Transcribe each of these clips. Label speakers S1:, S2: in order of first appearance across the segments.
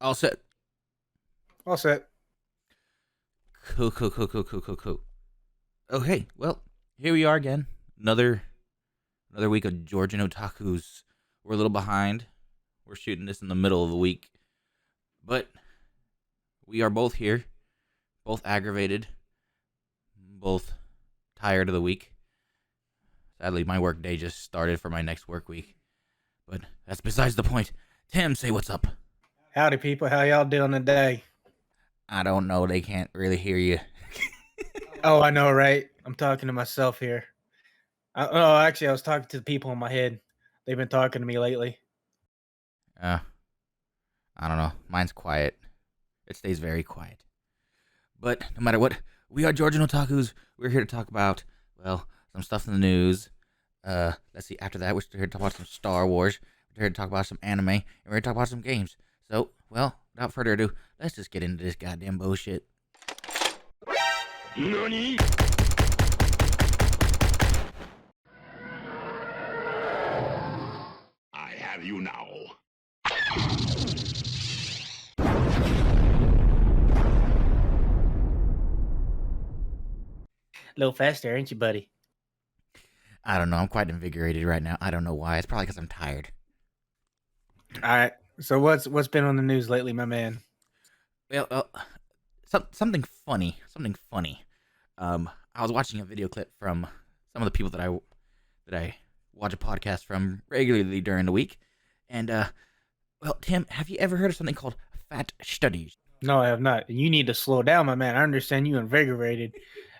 S1: All set.
S2: All set.
S1: Cool. Okay, well, here we are again. Another week of Georgian Otakus. We're a little behind. We're shooting this in the middle of the week. But we are both here, both aggravated, both tired of the week. Sadly, my work day just started for my next work week. But that's besides the point. Tim, say what's up.
S2: Howdy, people. How y'all doing today?
S1: I don't know. They can't really hear you.
S2: Oh, I know, right? I'm talking to myself here. Actually, I was talking to the people in my head. They've been talking to me lately.
S1: I don't know. Mine's quiet. It stays very quiet. But no matter what, we are Georgian Otakus. We're here to talk about, well, some stuff in the news. Let's see, after that, we're here to talk about some Star Wars. We're here to talk about some anime. And we're here to talk about some games. So, well, without further ado, let's just get into this goddamn bullshit.
S3: NANI?! I have you now.
S2: A little faster, ain't you, buddy?
S1: I don't know. I'm quite invigorated right now. I don't know why. It's probably because I'm tired.
S2: All right. So what's been on the news lately, my man?
S1: Well, something funny. I was watching a video clip from some of the people that I watch a podcast from regularly during the week, and well, Tim, have you ever heard of something called fat studies?
S2: No, I have not. You need to slow down, my man. I understand you invigorated,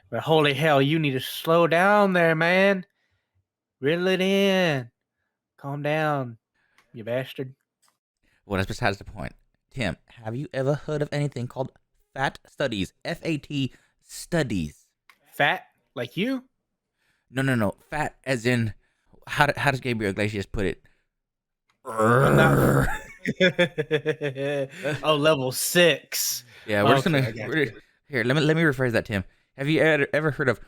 S2: but holy hell, you need to slow down there, man. Reel it in. Calm down, you bastard.
S1: Well, that's besides the point. Tim, have you ever heard of anything called fat studies? FAT studies.
S2: Fat like you?
S1: No. Fat as in how does Gabriel Iglesias put it?
S2: I'm not. Oh, level 6.
S1: Yeah, we're just
S2: Okay,
S1: gonna
S2: I got
S1: we're,
S2: you.
S1: here. Let me rephrase that, Tim. Have you ever heard of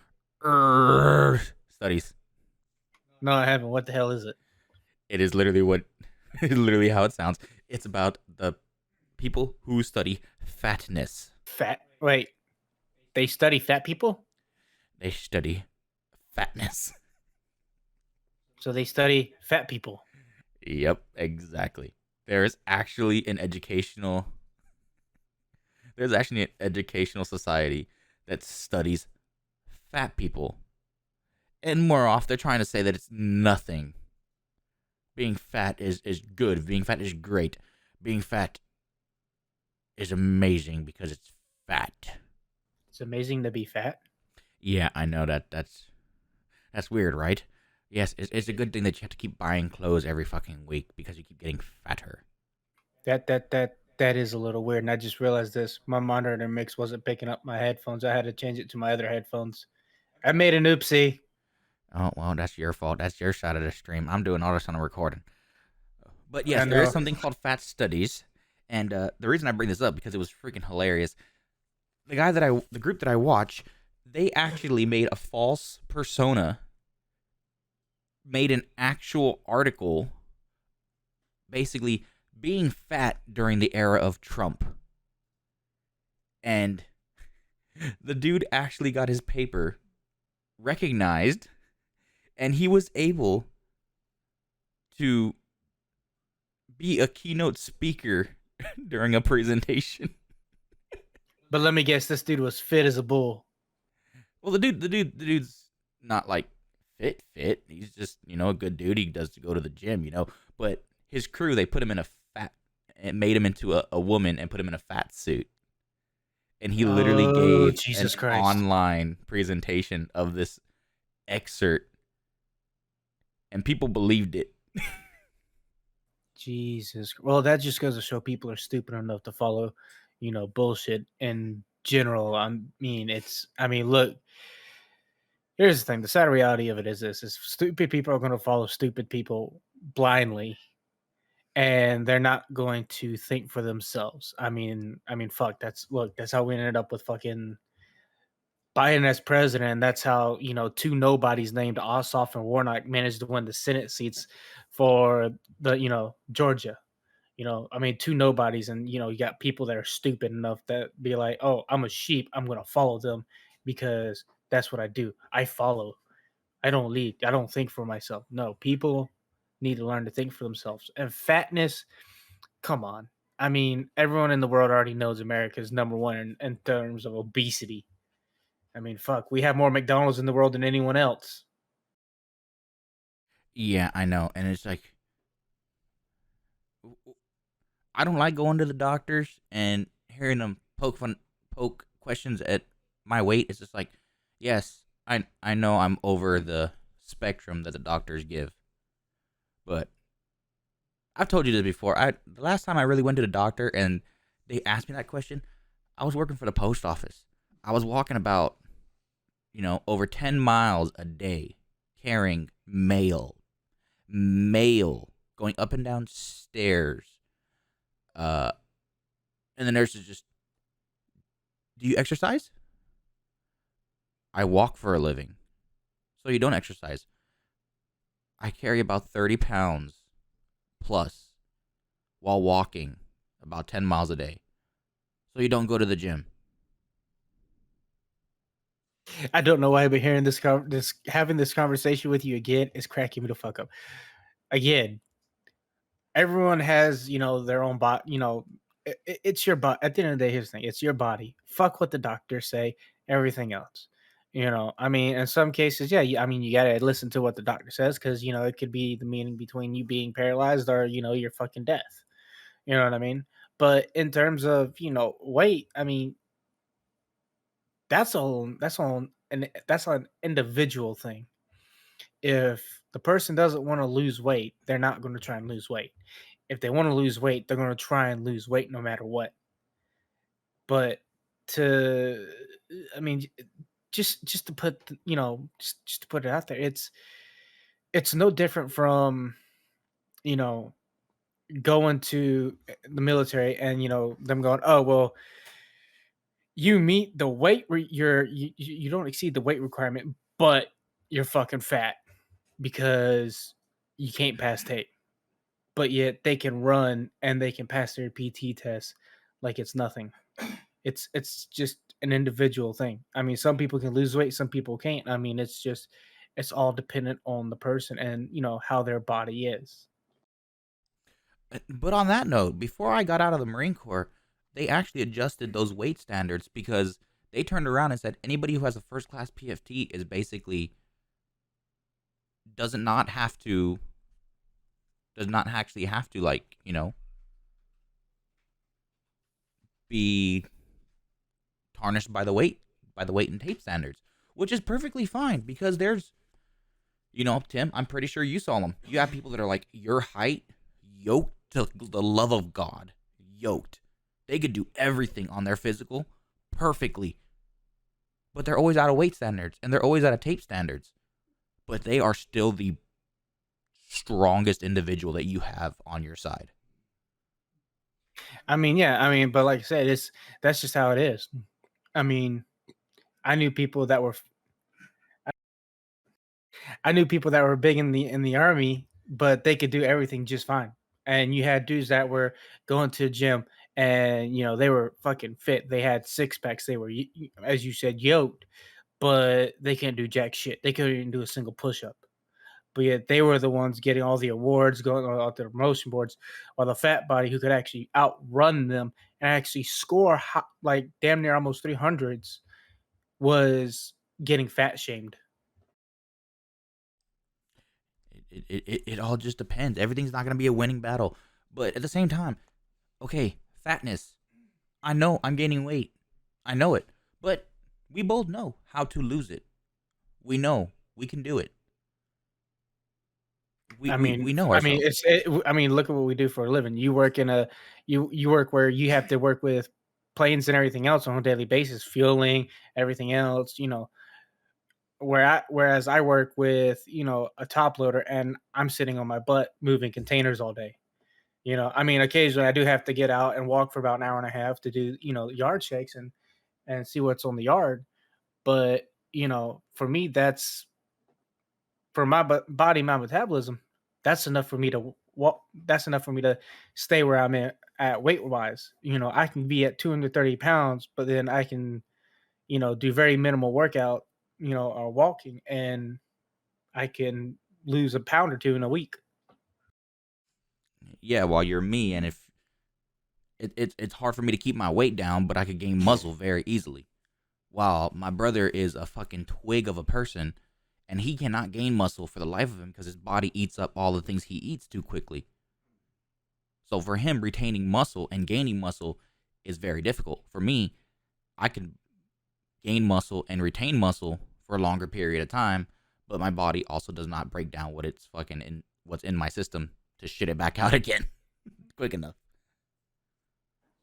S1: studies?
S2: No, I haven't. What the hell is it?
S1: It is literally what it is literally how it sounds. It's about the people who study fatness.
S2: Fat. Wait, they study fat people?
S1: They study fatness.
S2: So they study fat people.
S1: Yep, exactly. There is actually an educational society that studies fat people. And more off, they're trying to say that it's nothing. Being fat is good. Being fat is great. Being fat is amazing because it's fat.
S2: It's amazing to be fat.
S1: Yeah, I know that's weird, right? Yes, it's a good thing that you have to keep buying clothes every fucking week because you keep getting fatter.
S2: That is a little weird. And I just realized this. My monitor mix wasn't picking up my headphones. I had to change it to my other headphones. I made an oopsie.
S1: Oh, well, that's your fault. That's your side of the stream. I'm doing all this on a recording. But yes,
S2: I
S1: there is
S2: know.
S1: something called fat studies. And the reason I bring this up because it was freaking hilarious. The group that I watch, they actually made a false persona, made an actual article, basically being fat during the era of Trump. And the dude actually got his paper recognized, and he was able to be a keynote speaker during a presentation.
S2: But let me guess, this dude was fit as a bull.
S1: Well, the dude's not like fit. He's just, a good dude. He does go to the gym, But his crew, they put him in a fat, and made him into a woman and put him in a fat suit. And he literally gave
S2: Jesus
S1: an
S2: Christ.
S1: online presentation of this excerpt, and people believed it.
S2: Jesus. Well, that just goes to show people are stupid enough to follow, bullshit in general. I mean, look, here's the thing. The sad reality of it is this: is stupid people are going to follow stupid people blindly, and they're not going to think for themselves. Fuck. That's how we ended up with fucking Biden as president. That's how two nobodies named Ossoff and Warnock managed to win the Senate seats for the Georgia. I mean, two nobodies, and you got people that are stupid enough that be like, "Oh, I'm a sheep. I'm gonna follow them because that's what I do. I follow. I don't lead. I don't think for myself." No, people need to learn to think for themselves. And fatness, come on. I mean, everyone in the world already knows America's number one in terms of obesity. I mean, fuck, we have more McDonald's in the world than anyone else.
S1: Yeah, I know. And it's like I don't like going to the doctors and hearing them poke questions at my weight. It's just like, yes, I know I'm over the spectrum that the doctors give, but I've told you this before. The last time I really went to the doctor and they asked me that question, I was working for the post office. I was walking about, over 10 miles a day carrying mail, going up and down stairs. Uh, and the nurse is just, do you exercise? I walk for a living. So you don't exercise. I carry about 30 pounds plus while walking about 10 miles a day. So you don't go to the gym.
S2: I don't know why, but hearing this having this conversation with you again is cracking me the fuck up. Again, everyone has their own body. It's your body. At the end of the day, here's the thing: it's your body. Fuck what the doctors say. Everything else. I mean, in some cases, yeah. I mean, you gotta listen to what the doctor says because it could be the meaning between you being paralyzed or your fucking death. You know what I mean? But in terms of weight, I mean, that's an individual thing. If the person doesn't want to lose weight, they're not going to try and lose weight. If they want to lose weight, they're going to try and lose weight no matter what. But to, I mean, just to put, just to put it out there, it's no different from, you know, going to the military and them going, oh well, you meet the weight, you don't exceed the weight requirement, but you're fucking fat because you can't pass tape. But yet they can run and they can pass their PT test like it's nothing. It's just an individual thing. I mean, some people can lose weight, some people can't. I mean, it's all dependent on the person and how their body is.
S1: But on that note, before I got out of the Marine Corps, they actually adjusted those weight standards because they turned around and said anybody who has a first class PFT is basically does not have to does not actually have to like, be tarnished by the weight and tape standards, which is perfectly fine because there's, Tim, I'm pretty sure you saw them. You have people that are like your height, yoked to the love of God, yoked. They could do everything on their physical perfectly, but they're always out of weight standards and they're always out of tape standards. But they are still the strongest individual that you have on your side.
S2: I mean, yeah, I mean, but like I said, that's just how it is. I mean, I knew people that were I knew people that were big in the army, but they could do everything just fine. And you had dudes that were going to the gym and they were fucking fit. They had six packs. They were as you said yoked, but they can't do jack shit. They couldn't even do a single push up. But yet they were the ones getting all the awards, going out the promotion boards, while the fat body who could actually outrun them and actually score like damn near almost 300s was getting fat shamed.
S1: It all just depends. Everything's not going to be a winning battle. But at the same time, okay, fatness. I know I'm gaining weight. I know it. But we both know how to lose it. We know we can do it. We know
S2: I mean,
S1: ourselves.
S2: I mean, look at what we do for a living. You work in a you work where you have to work with planes and everything else on a daily basis, fueling, everything else. Whereas I work with a top loader and I'm sitting on my butt moving containers all day. I mean, occasionally I do have to get out and walk for about an hour and a half to do yard checks and see what's on the yard. But for me, that's for my body, my metabolism. That's enough for me to that's enough for me to stay where I'm at weight wise. I can be at 230 pounds, but then I can, do very minimal workout, or walking, and I can lose a pound or two in a week.
S1: Yeah, while you're me, and if it's hard for me to keep my weight down, but I could gain muscle very easily. While my brother is a fucking twig of a person, and he cannot gain muscle for the life of him because his body eats up all the things he eats too quickly. So for him, retaining muscle and gaining muscle is very difficult. For me, I can gain muscle and retain muscle for a longer period of time, but my body also does not break down what's in my system to shit it back out again quick enough.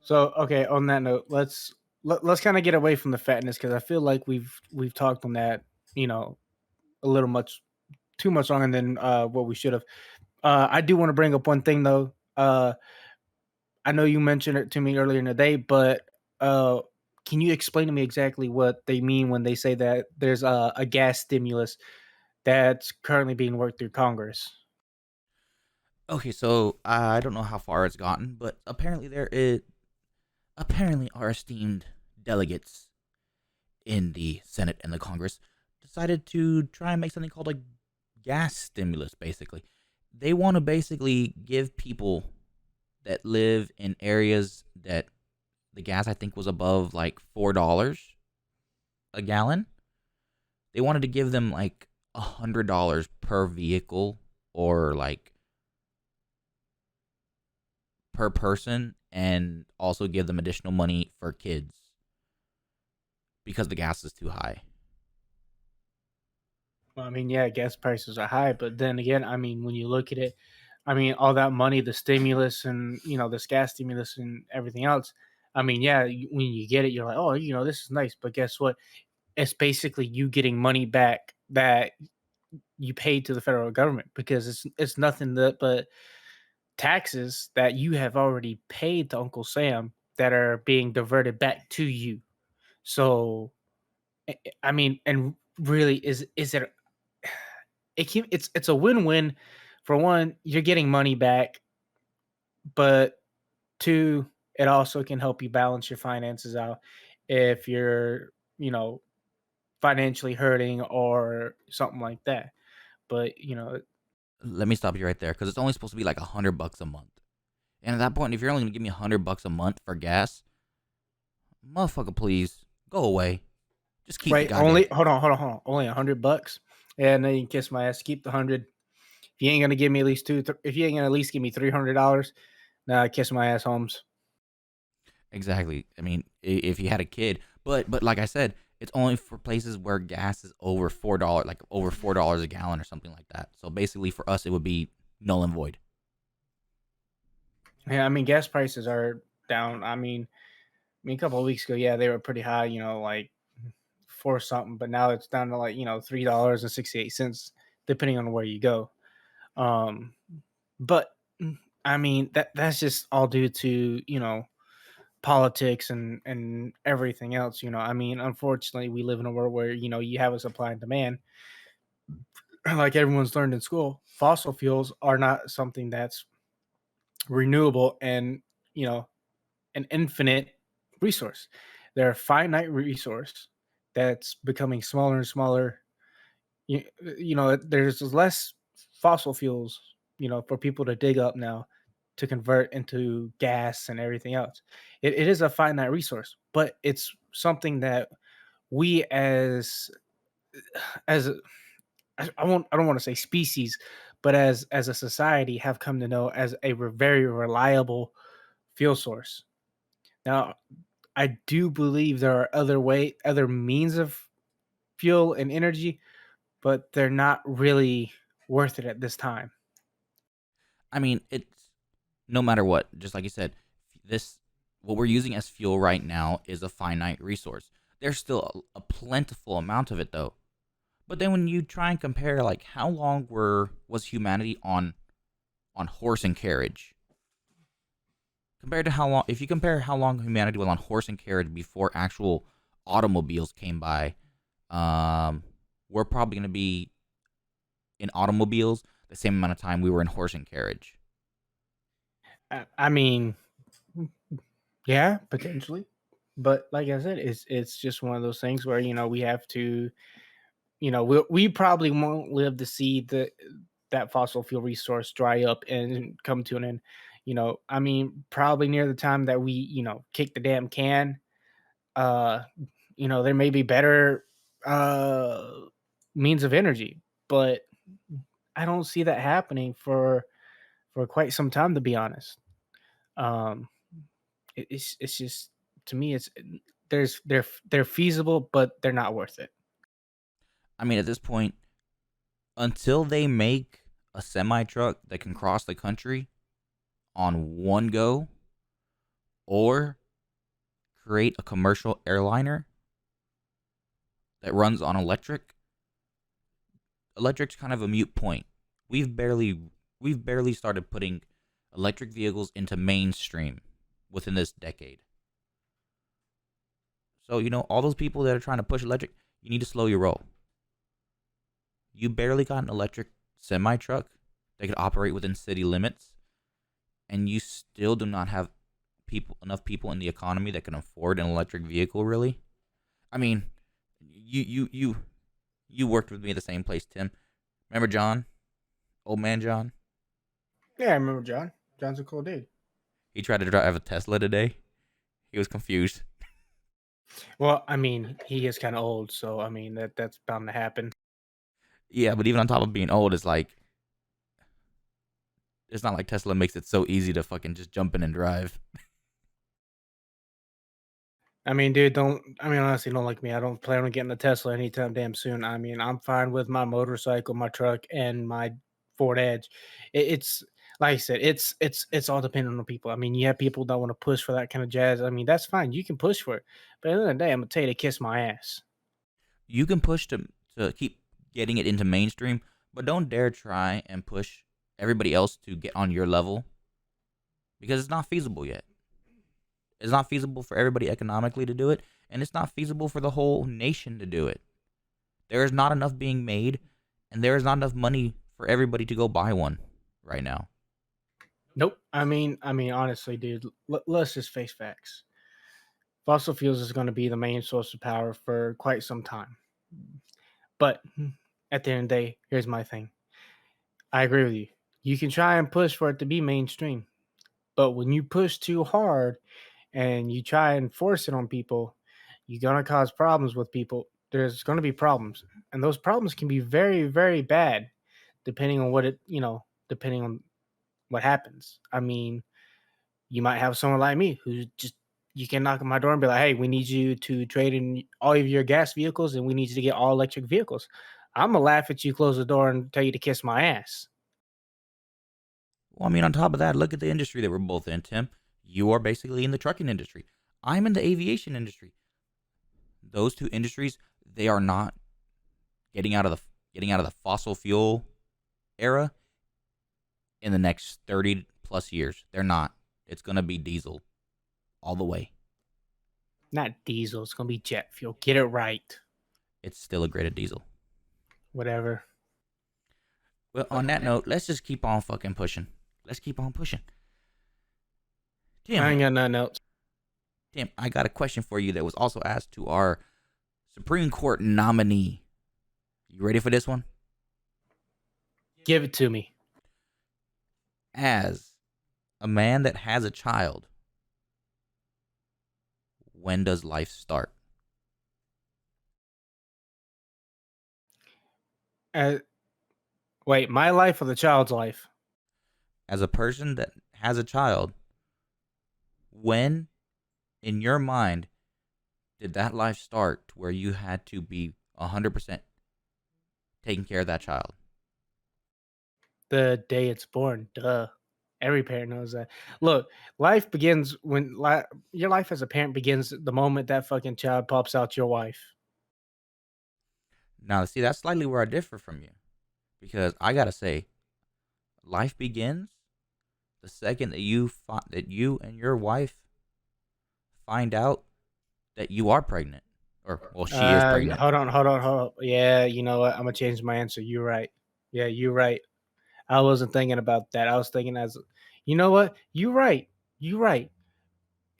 S2: So okay, on that note, let's kind of get away from the fatness because I feel like we've talked on that, you know, a little much too much longer than what we should have. I do want to bring up one thing though. I know you mentioned it to me earlier in the day, but uh, can you explain to me exactly what they mean when they say that there's a gas stimulus that's currently being worked through Congress?
S1: Okay, so I don't know how far it's gotten, but apparently our esteemed delegates in the Senate and the Congress decided to try and make something called a gas stimulus. Basically, they want to basically give people that live in areas that the gas I think was above like $4 a gallon. They wanted to give them like $100 per vehicle, or like per person, and also give them additional money for kids because the gas is too high.
S2: Well, I mean, yeah, gas prices are high, but then again, I mean, when you look at it, I mean, all that money, the stimulus and, this gas stimulus and everything else. I mean, yeah, when you get it, you're like, oh, this is nice. But guess what? It's basically you getting money back that you paid to the federal government because it's nothing but taxes that you have already paid to Uncle Sam that are being diverted back to you. So, I mean, and really, is it it's a win-win. For one, you're getting money back, but two, it also can help you balance your finances out if you're, financially hurting or something like that. But,
S1: Let me stop you right there because it's only supposed to be like $100 a month. And at that point, if you're only gonna give me $100 a month for gas, motherfucker, please go away. Just keep the
S2: right,
S1: goddamn.
S2: only hold on, only $100, and then you can kiss my ass. Keep the 100. If you ain't gonna give me at least if you ain't gonna at least give me $300, nah, kiss my ass, Holmes.
S1: Exactly. I mean, if you had a kid, but like I said, it's only for places where gas is over $4, like over $4 a gallon or something like that. So basically, for us, it would be null and void.
S2: Yeah, I mean, gas prices are down. I mean, a couple of weeks ago, yeah, they were pretty high. Like four something, but now it's down to like $3.68, depending on where you go. Um, but I mean that's just all due to politics and everything else. I mean, unfortunately, we live in a world where you have a supply and demand. Like everyone's learned in school, fossil fuels are not something that's renewable and you know an infinite resource. They're a finite resource that's becoming smaller and smaller. There's less fossil fuels, for people to dig up now to convert into gas and everything else. It is a finite resource, but it's something that we as a- I don't want to say species, but as a society have come to know as a very reliable fuel source. Now, I do believe there are other means of fuel and energy, but they're not really worth it at this time.
S1: I mean, it's no matter what. Just like you said, this what we're using as fuel right now is a finite resource. There's still a plentiful amount of it though. But then when you try and compare, like how long was humanity on horse and carriage compared to how long, if you compare how long humanity was on horse and carriage before actual automobiles came by, um, we're probably going to be in automobiles the same amount of time we were in horse and carriage.
S2: I mean, yeah, potentially. But like I said, it's just one of those things where we have to, we probably won't live to see that fossil fuel resource dry up and come to an end. I mean, probably near the time that we kick the damn can, uh, there may be better uh means of energy, but I don't see that happening for quite some time, to be honest. Um, it's just, to me, it's they're feasible, but they're not worth it.
S1: I mean, at this point, until they make a semi truck that can cross the country on one go, or create a commercial airliner that runs on electric's kind of a mute point. We've barely we've barely started putting electric vehicles into mainstream within this decade. So, all those people that are trying to push electric, you need to slow your roll. You barely got an electric semi truck that could operate within city limits, and you still do not have enough people in the economy that can afford an electric vehicle. Really, I mean, you worked with me at the same place, Tim. Remember John, old man John?
S2: Yeah, I remember John. John's a cool dude.
S1: He tried to drive a Tesla today. He was confused.
S2: Well, I mean, he is kind of old, so I mean that's bound to happen.
S1: Yeah, but even on top of being old, it's not like Tesla makes it so easy to fucking just jump in and drive.
S2: I mean, dude, don't. I mean, honestly, don't like me. I don't plan on getting a Tesla anytime damn soon. I mean, I'm fine with my motorcycle, my truck, and my Ford Edge. It's like I said, it's all dependent on people. I mean, you have people that want to push for that kind of jazz. I mean, that's fine. You can push for it, but at the end of the day, I'm gonna tell you to kiss my ass.
S1: You can push to keep getting it into mainstream, but don't dare try and push everybody else to get on your level because it's not feasible yet. It's not feasible for everybody economically to do it, and it's not feasible for the whole nation to do it. There is not enough being made, and there is not enough money for everybody to go buy one right now.
S2: Nope. I mean, honestly, dude, let's just face facts. Fossil fuels is going to be the main source of power for quite some time. But at the end of the day, here's my thing. I agree with you. You can try and push for it to be mainstream, but when you push too hard and you try and force it on people, you're going to cause problems with people. There's going to be problems, and those problems can be very, very bad, depending on depending on what happens. I mean, you might have someone like me who just, you can knock on my door and be like, "Hey, we need you to trade in all of your gas vehicles, and we need you to get all electric vehicles." I'm gonna laugh at you, close the door, and tell you to kiss my ass.
S1: Well, I mean, on top of that, look at the industry that we're both in, Tim. You are basically in the trucking industry. I'm in the aviation industry. Those two industries, they are not getting out of the fossil fuel era in the next 30 plus years. They're not. It's going to be diesel all the way.
S2: Not diesel. It's gonna be jet fuel. Get it right.
S1: It's still a grade of diesel.
S2: Whatever.
S1: Well, on that note, let's just keep on fucking pushing. Let's keep on pushing.
S2: I
S1: Tim,
S2: ain't got nothing else.
S1: I got a question for you that was also asked to our Supreme Court nominee. You ready for this one?
S2: Give it to me.
S1: As a man that has a child, when does life start?
S2: Uh, Wait, my life or the child's life?
S1: As a person that has a child, when in your mind did that life start to where you had to be 100% taking care of that child?
S2: The day it's born. Duh. Every parent knows that. Look, life begins when your life as a parent begins the moment that fucking child pops out your wife.
S1: Now, see, that's slightly where I differ from you because I gotta say, life begins the second that that you and your wife find out that you are pregnant, or well, she is pregnant.
S2: Hold on. Yeah, you know what? I'm gonna change my answer. You're right. Yeah, you're right. I wasn't thinking about that. I was thinking as, You know what? You're right. You're right.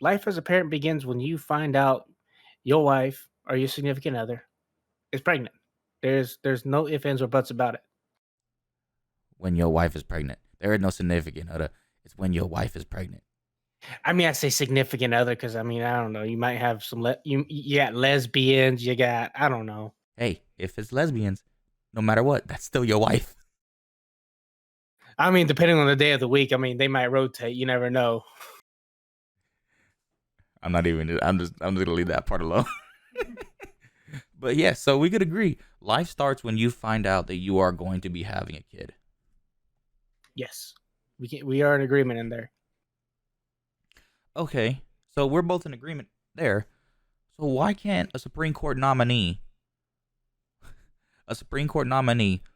S2: Life as a parent begins when you find out your wife or your significant other is pregnant. There's no ifs, ands, or buts about it.
S1: When your wife is pregnant. There is no significant other. It's when your wife is pregnant.
S2: I mean, I say significant other because I mean, I don't know. You might have some you got lesbians. You got I don't know.
S1: Hey, if it's lesbians, no matter what, that's still your wife.
S2: I mean, depending on the day of the week, I mean, they might rotate. You never know.
S1: I'm not even. I'm just gonna leave that part alone. But yeah, so we could agree. Life starts when you find out that you are going to be having a kid.
S2: Yes, we are in agreement in there.
S1: Okay, so we're both in agreement there. So why can't a Supreme Court nominee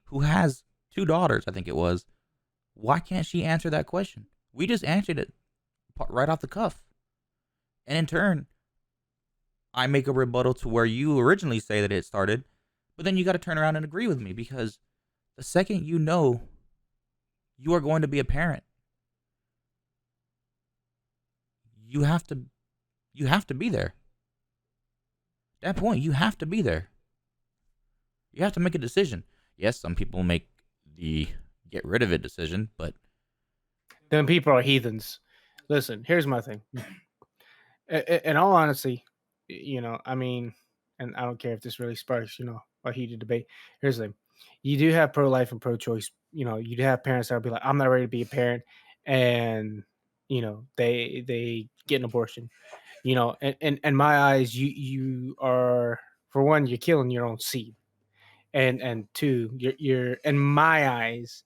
S1: who has two daughters, I think it was, why can't she answer that question? We just answered it right off the cuff. And in turn, I make a rebuttal to where you originally say that it started, but then you got to turn around and agree with me because the second you know you are going to be a parent, you have to be there. At that point, you have to be there. You have to make a decision. Yes, some people make the get rid of it decision, but
S2: Then people are heathens. Listen, here's my thing. In all honesty, I mean, and I don't care if this really sparks, a heated debate. Here's the thing: you do have pro-life and pro-choice. You do have parents that will be like, "I'm not ready to be a parent," and they get an abortion. And in my eyes, you are, for one, you're killing your own seed, and two, you're in my eyes,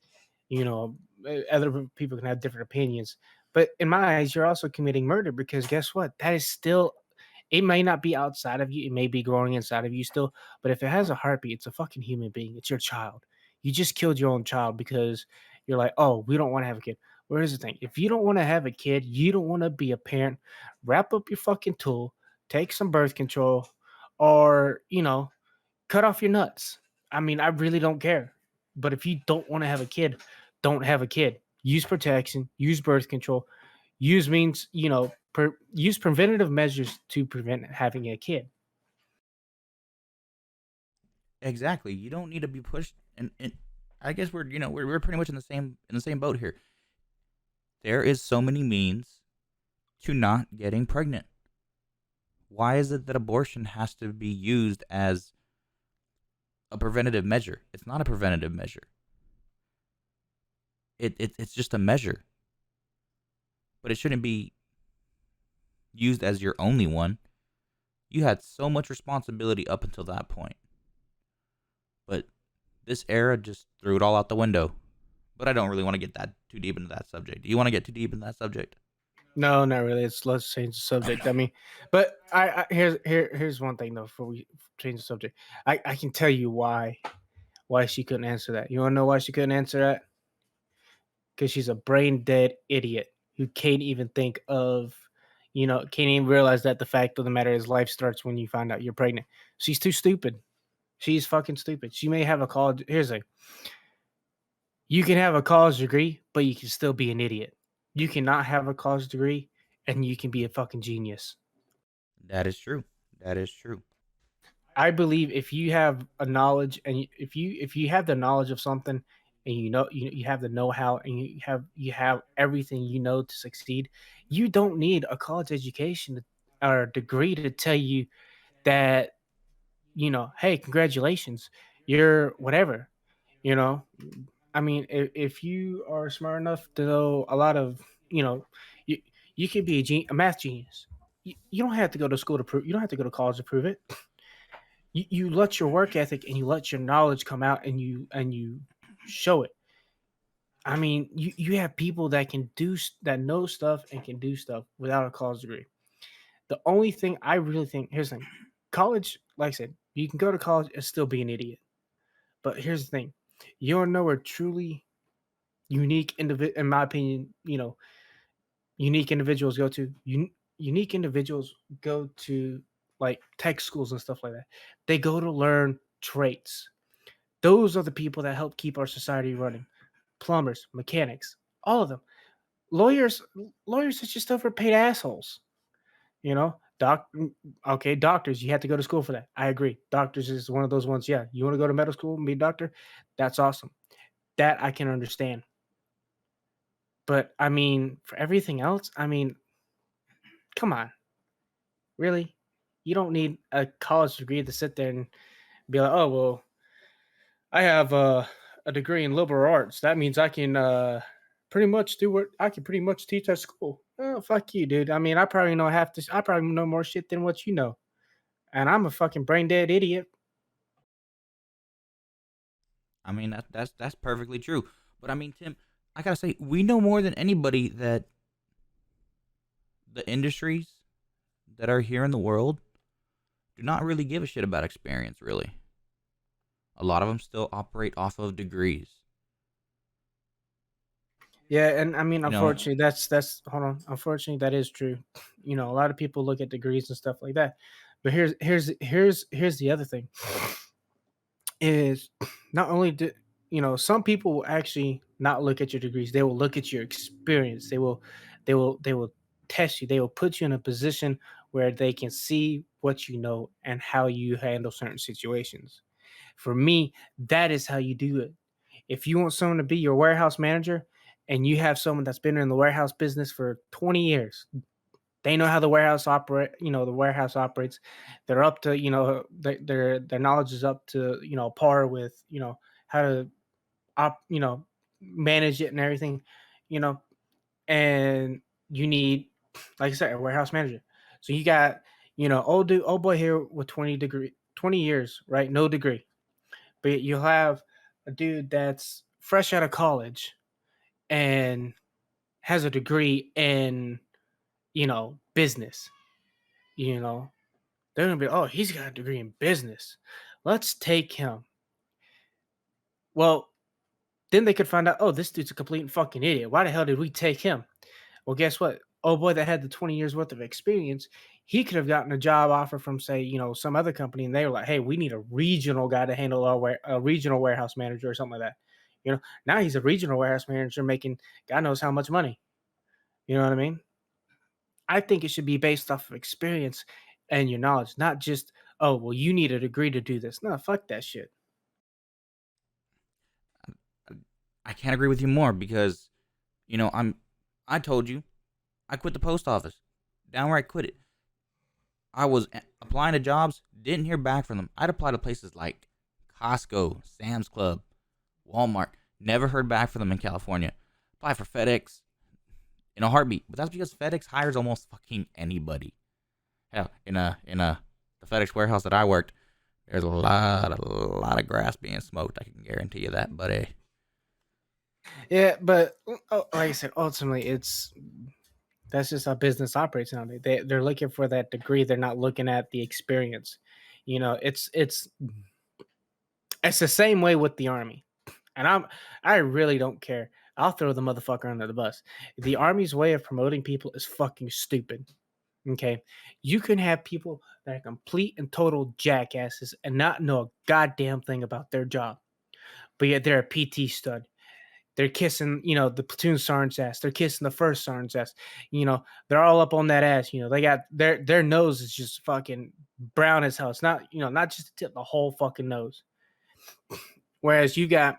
S2: you know, other people can have different opinions, but in my eyes, you're also committing murder because guess what? That is still, it may not be outside of you, it may be growing inside of you still, but if it has a heartbeat, it's a fucking human being. It's your child. You just killed your own child because you're like, oh, we don't want to have a kid. Well, here's the thing: if you don't want to have a kid, you don't want to be a parent. Wrap up your fucking tool, take some birth control, or cut off your nuts. I mean, I really don't care. But if you don't want to have a kid, don't have a kid. Use protection, use birth control, use means, use preventative measures to prevent having a kid.
S1: exactly, you don't need to be pushed. And I guess we're pretty much in the same boat here. There is so many means to not getting pregnant. Why is it that abortion has to be used as a preventative measure? It's not a preventative measure. It's just a measure, but it shouldn't be used as your only one. You had so much responsibility up until that point, but this era just threw it all out the window. But I don't really want to get that too deep into that subject. Do you want to get too deep into that subject?
S2: No, not really. Let's change the subject. I mean, but here's one thing though. Before we change the subject, I can tell you why she couldn't answer that. You want to know why she couldn't answer that? Because she's a brain dead idiot who can't even think of, can't even realize that the fact of the matter is life starts when you find out you're pregnant. She's too stupid. She's fucking stupid. She may have a college. Here's a, you can have a college degree, but you can still be an idiot. You cannot have a college degree and you can be a fucking genius.
S1: That is true. That is true.
S2: I believe if you have a knowledge and if you have the knowledge of something and you have the know-how and you have everything to succeed, you don't need a college education or degree to tell you that hey, congratulations, you're whatever. You know, I mean, if you are smart enough to know a lot of you you can be a math genius. You don't have to go to school to prove. You don't have to go to college to prove it. You let your work ethic and you let your knowledge come out and you show it. I mean, you have people that that know stuff and can do stuff without a college degree. The only thing I really think, here's the thing: college, like I said, you can go to college and still be an idiot. But here's the thing: you don't know where truly unique individual, in my opinion, unique individuals go to. Unique individuals go to like tech schools and stuff like that. They go to learn traits. Those are the people that help keep our society running. Plumbers, mechanics, all of them. lawyers lawyers are just overpaid assholes. You know, okay, doctors, you have to go to school for that. I agree. Doctors is one of those ones. Yeah, you want to go to medical school and be a doctor? That's awesome. That I can understand. But I mean, for everything else, I mean, come on, really? You don't need a college degree to sit there and be like, oh well, I have a degree in liberal arts. That means I can pretty much do what I can pretty much teach at school. Oh, fuck you, dude. I mean, I probably know half this. I probably know more shit than what you know, and I'm a fucking brain dead idiot.
S1: I mean, that's perfectly true. But I mean, Tim, I gotta say, we know more than anybody that the industries that are here in the world do not really give a shit about experience. Really, a lot of them still operate off of degrees.
S2: Yeah, and I mean,
S1: You know,
S2: unfortunately, that's hold on. Unfortunately, that is true. You know, a lot of people look at degrees and stuff like that. But here's the other thing is not only do you know some people will actually not look at your degrees, they will look at your experience. They will test you. They will put you in a position where they can see what you know and how you handle certain situations. For me, that is how you do it. If you want someone to be your warehouse manager and you have someone that's been in the warehouse business for 20 years, they know how the warehouse operate, the warehouse operates. They're up to, their knowledge is up to, par with, how to manage it and everything, you know, and you need, like I said, a warehouse manager. So you got, old boy here with 20 years, right? No degree. But you'll have a dude that's fresh out of college and has a degree in, business. You know, they're gonna be, oh, he's got a degree in business. Let's take him. Well, then they could find out, oh, this dude's a complete fucking idiot. Why the hell did we take him? Well, guess what? Oh boy, that had the 20 years worth of experience, he could have gotten a job offer from, say, some other company, and they were like, hey, we need a regional guy to handle a regional warehouse manager or something like that. Now he's a regional warehouse manager making God knows how much money. You know what I mean? I think it should be based off of experience and your knowledge, not just, oh, well, you need a degree to do this. No, fuck that shit.
S1: I can't agree with you more because I told you I quit the post office, downright quit it. I was applying to jobs, didn't hear back from them. I'd apply to places like Costco, Sam's Club, Walmart. Never heard back from them in California. Apply for FedEx in a heartbeat, but that's because FedEx hires almost fucking anybody. Hell, in the FedEx warehouse that I worked, there's a lot of grass being smoked. I can guarantee you that, buddy.
S2: Yeah, but like I said, ultimately, that's just how business operates nowadays. They're looking for that degree. They're not looking at the experience. It's the same way with the army, and I really don't care. I'll throw the motherfucker under the bus. The army's way of promoting people is fucking stupid. Okay, you can have people that are complete and total jackasses and not know a goddamn thing about their job, but yet they're a PT stud. They're kissing, the platoon sergeant's ass. They're kissing the first sergeant's ass. They're all up on that ass. They got their nose is just fucking brown as hell. It's not, not just the tip, the whole fucking nose. Whereas you got,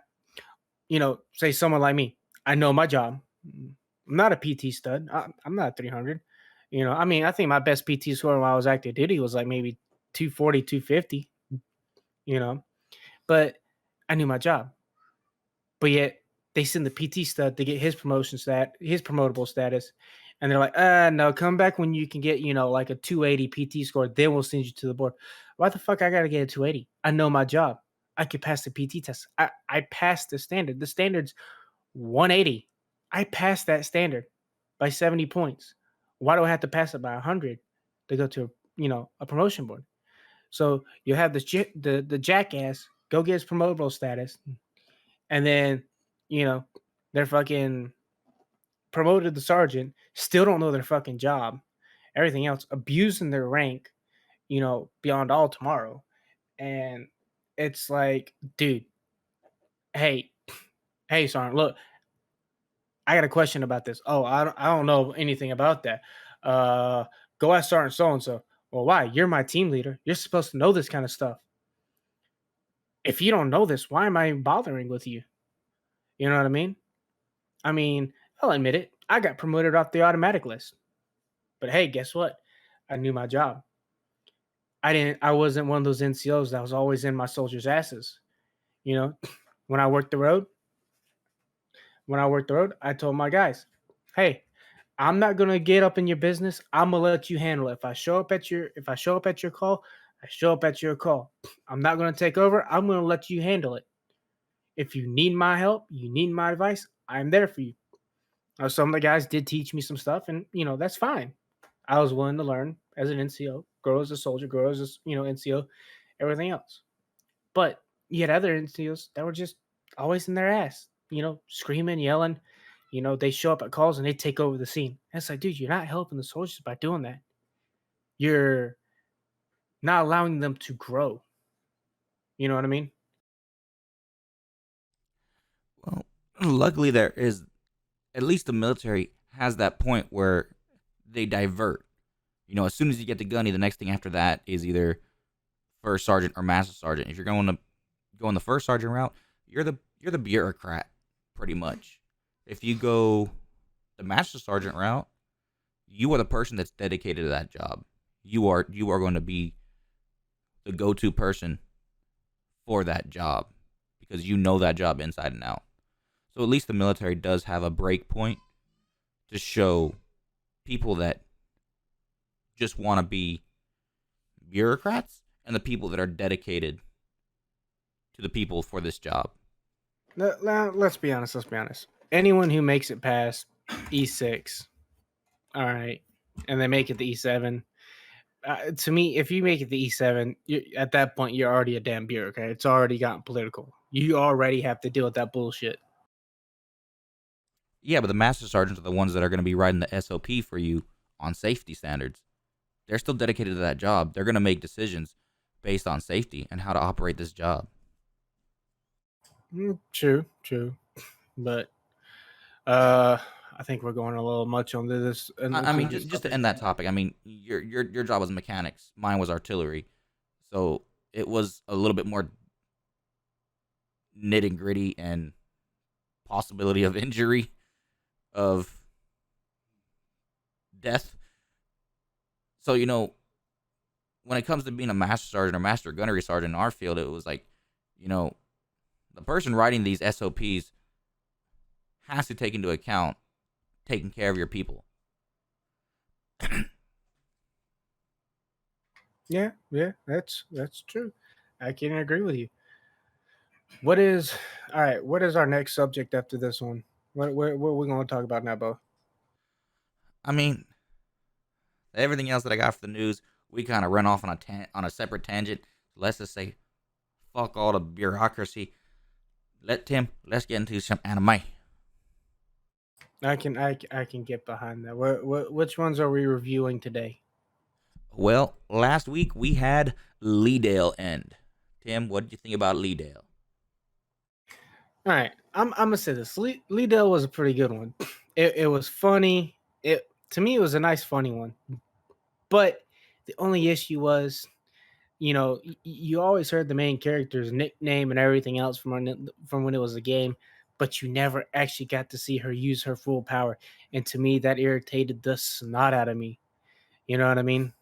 S2: say someone like me. I know my job. I'm not a PT stud. I'm not 300. I mean, I think my best PT score while I was active duty was like maybe 240, 250. You know, but I knew my job. But yet they send the PT stud to get his his promotable status, and they're like, no, come back when you can get, like a 280 PT score, then we'll send you to the board. Why the fuck I gotta get a 280? I know my job. I could pass the PT test. I passed the standard. The standard's 180. I passed that standard by 70 points. Why do I have to pass it by 100 to go to a promotion board? So you have the jackass go get his promotable status, and then they're fucking promoted the sergeant, still don't know their fucking job, everything else, abusing their rank, beyond all tomorrow. And it's like, dude, hey, hey, sergeant, look, I got a question about this. Oh, I don't know anything about that. Uh, Go ask Sergeant so and so. Well, why? You're my team leader. You're supposed to know this kind of stuff. If you don't know this, why am I bothering with you? You know what I mean? I mean, I'll admit it. I got promoted off the automatic list. But hey, guess what? I knew my job. I wasn't one of those NCOs that was always in my soldiers' asses. You know, when I worked the road, I told my guys, "Hey, I'm not gonna get up in your business. I'm gonna let you handle it. If I show up at your call, I show up at your call. I'm not gonna take over. I'm gonna let you handle it. If you need my help, you need my advice, I'm there for you." Some of the guys did teach me some stuff, and that's fine. I was willing to learn as an NCO, grow as a soldier, grow as NCO, everything else. But you had other NCOs that were just always in their ass, screaming, yelling. They show up at calls and they take over the scene. And it's like, dude, you're not helping the soldiers by doing that. You're not allowing them to grow. You know what I mean?
S1: Well, luckily there is at least the military has that point where they divert. As soon as you get to gunny, the next thing after that is either first sergeant or master sergeant. If you're going the first sergeant route, you're the bureaucrat, pretty much. If you go the master sergeant route, you are the person that's dedicated to that job. You are going to be the go-to person for that job because you know that job inside and out. So at least the military does have a break point to show people that just want to be bureaucrats and the people that are dedicated to the people for this job.
S2: Let's be honest. Let's be honest. Anyone who makes it past E6, all right, and they make it to E7, to me, if you make it to E7, at that point you're already a damn bureaucrat. It's already gotten political. You already have to deal with that bullshit.
S1: Yeah, but the master sergeants are the ones that are going to be writing the SOP for you on safety standards. They're still dedicated to that job. They're going to make decisions based on safety and how to operate this job.
S2: True, true, but uh, I think we're going a little much on this
S1: I
S2: into
S1: mean,
S2: this
S1: just to
S2: subject.
S1: end that topic. I mean, your job was mechanics. Mine was artillery, so it was a little bit more nitty gritty and possibility of injury, of death. So when it comes to being a master sergeant or master gunnery sergeant in our field, it was like, you know, the person writing these SOPs has to take into account taking care of your people.
S2: Yeah, yeah, that's true. I can agree with you. What is all right? What is our next subject after this one? What are we going to talk about now, Bo?
S1: I mean, everything else that I got for the news, we kind of run off on on a separate tangent. Let's just say, fuck all the bureaucracy. Let's get into some anime.
S2: I can get behind that. Which ones are we reviewing today?
S1: Well, last week we had Leedale end. Tim, what did you think about Leedale?
S2: All right, I'm gonna say this. Lee Dell was a pretty good one. It was funny. It To me it was a nice funny one. But the only issue was, you always heard the main character's nickname and everything else from when it was a game, but you never actually got to see her use her full power. And to me, that irritated the snot out of me. You know what I mean?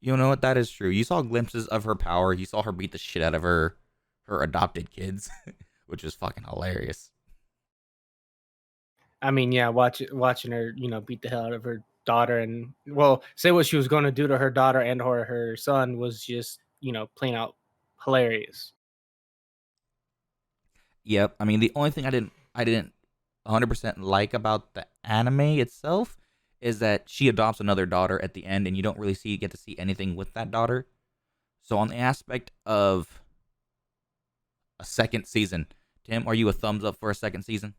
S1: You know what? That is true. You saw glimpses of her power. You saw her beat the shit out of her adopted kids, which is fucking hilarious.
S2: I mean, yeah, watching her, beat the hell out of her daughter, and well, say what she was going to do to her daughter and her son was just, plain out hilarious.
S1: Yep. I mean, the only thing I didn't 100% like about the anime itself is that she adopts another daughter at the end, and you don't really get to see anything with that daughter. So on the aspect of a second season, Tim, are you a thumbs up for a second season?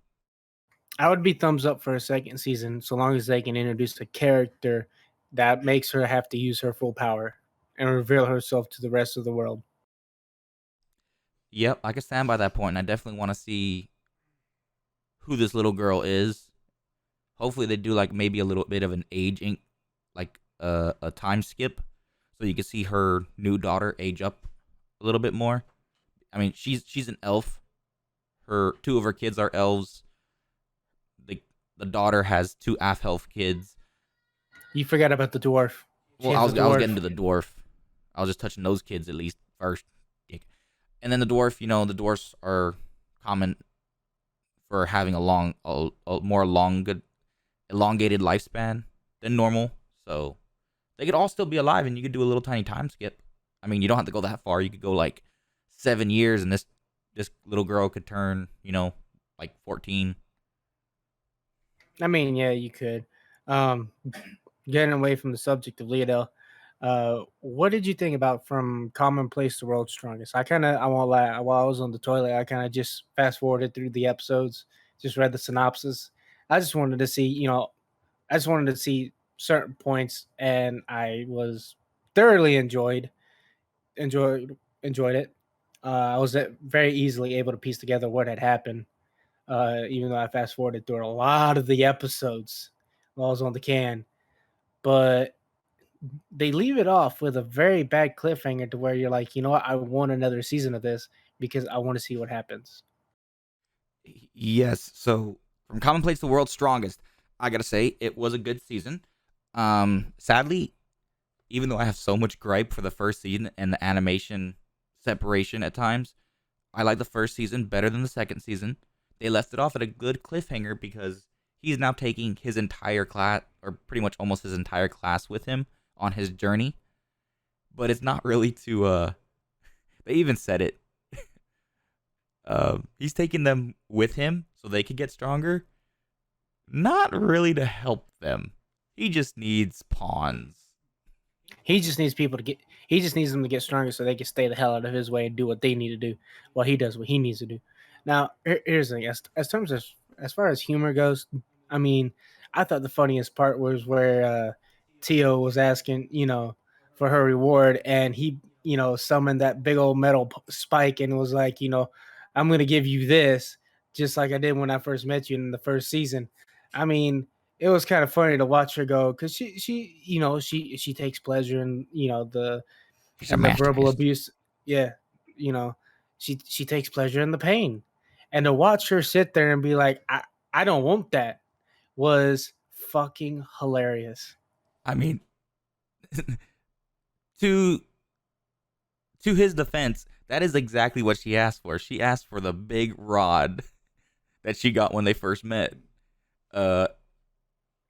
S2: I would be thumbs up for a second season so long as they can introduce a character that makes her have to use her full power and reveal herself to the rest of the world.
S1: Yep, I can stand by that point, and I definitely want to see who this little girl is. Hopefully, they do like maybe a little bit of an aging, like a time skip, so you can see her new daughter age up a little bit more. I mean, she's an elf. Her two of her kids are elves. The the daughter has two half elf kids.
S2: You forgot about the dwarf. She
S1: Well,
S2: has a
S1: I was getting
S2: dwarf.
S1: to the dwarf. I was just touching those kids at least first. And then the dwarf, the dwarfs are common for having a more elongated lifespan than normal. So they could all still be alive, and you could do a little tiny time skip. I mean, you don't have to go that far. You could go like 7 years, and this little girl could turn, like 14.
S2: I mean, yeah, you could. Um, Getting away from the subject of Leodell, what did you think about from Commonplace to World's Strongest? I won't lie, while I was on the toilet, I kind of just fast forwarded through the episodes, just read the synopsis. I just wanted to see, I just wanted to see certain points, and I was thoroughly enjoyed enjoyed it. I was very easily able to piece together what had happened, even though I fast forwarded through a lot of the episodes while I was on the can. But they leave it off with a very bad cliffhanger to where you're like, you know what, I want another season of this because I want to see what happens.
S1: Yes. So from commonplace to world's strongest, I gotta say it was a good season. Sadly, even though I have so much gripe for the first season and the animation separation at times, I like the first season better than the second season. They left it off at a good cliffhanger because he's now taking his entire class, or pretty much almost his entire class, with him on his journey. But it's not really to. They even said it. He's taking them with him so they could get stronger. Not really to help them. He just needs pawns.
S2: He just needs people to get. He just needs them to get stronger so they can stay the hell out of his way and do what they need to do, while he does what he needs to do. Now, here's the thing: as terms as far as humor goes, I mean, I thought the funniest part was where Tio was asking, for her reward, and he, summoned that big old metal spike and was like, I'm gonna give you this, just like I did when I first met you in the first season. I mean, it was kind of funny to watch her go because she takes pleasure in
S1: She's a
S2: the verbal
S1: masochist.
S2: abuse. Yeah, you know she takes pleasure in the pain, and to watch her sit there and be like, I don't want that, was fucking hilarious.
S1: I mean, to to his defense, that is exactly what she asked for. She asked for the big rod that she got when they first met. Uh,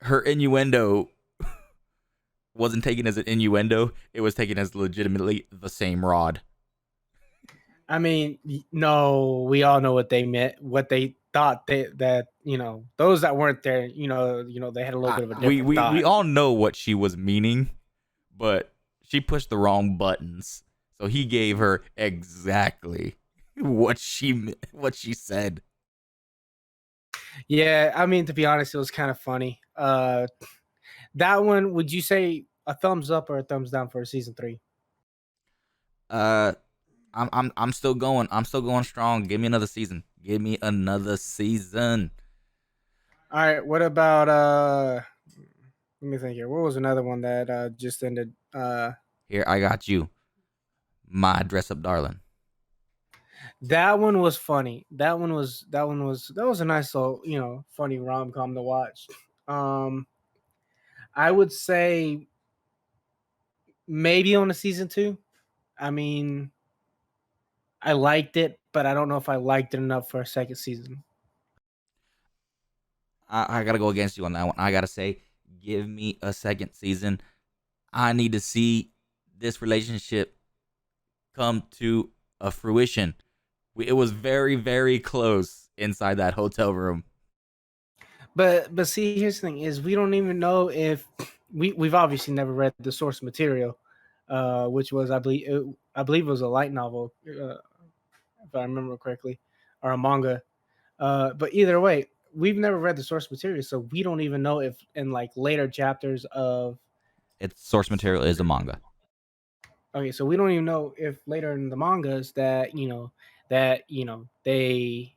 S1: Her innuendo wasn't taken as an innuendo; it was taken as legitimately the same rod.
S2: I mean, no, we all know what they meant, what they thought that those that weren't there, they had a little bit of a
S1: We,
S2: different
S1: we we
S2: thought.
S1: all know what she was meaning, but she pushed the wrong buttons. So he gave her exactly what she said.
S2: Yeah, I mean, to be honest, it was kind of funny. That one, would you say a thumbs up or a thumbs down for season 3?
S1: Uh, I'm still going. I'm still going strong. Give me another season. Give me another season.
S2: All right, what about let me think here. What was another one that just ended?
S1: Here, I got you. My dress up darling.
S2: That one was funny. That was a nice little, funny rom-com to watch. Um I would say maybe on a season 2. I mean, I liked it, but I don't know if I liked it enough for a second season.
S1: I gotta go against you on that one. I gotta say, give me a second season. I need to see this relationship come to a fruition. It was very, very close inside that hotel room.
S2: But see, here's the thing: is we don't even know if we've obviously never read the source material, which was I believe it was a light novel, if I remember correctly, or a manga. But either way, we've never read the source material, so we don't even know if in like later chapters of
S1: Its source material is a manga.
S2: okay, so we don't even know if later in the mangas that they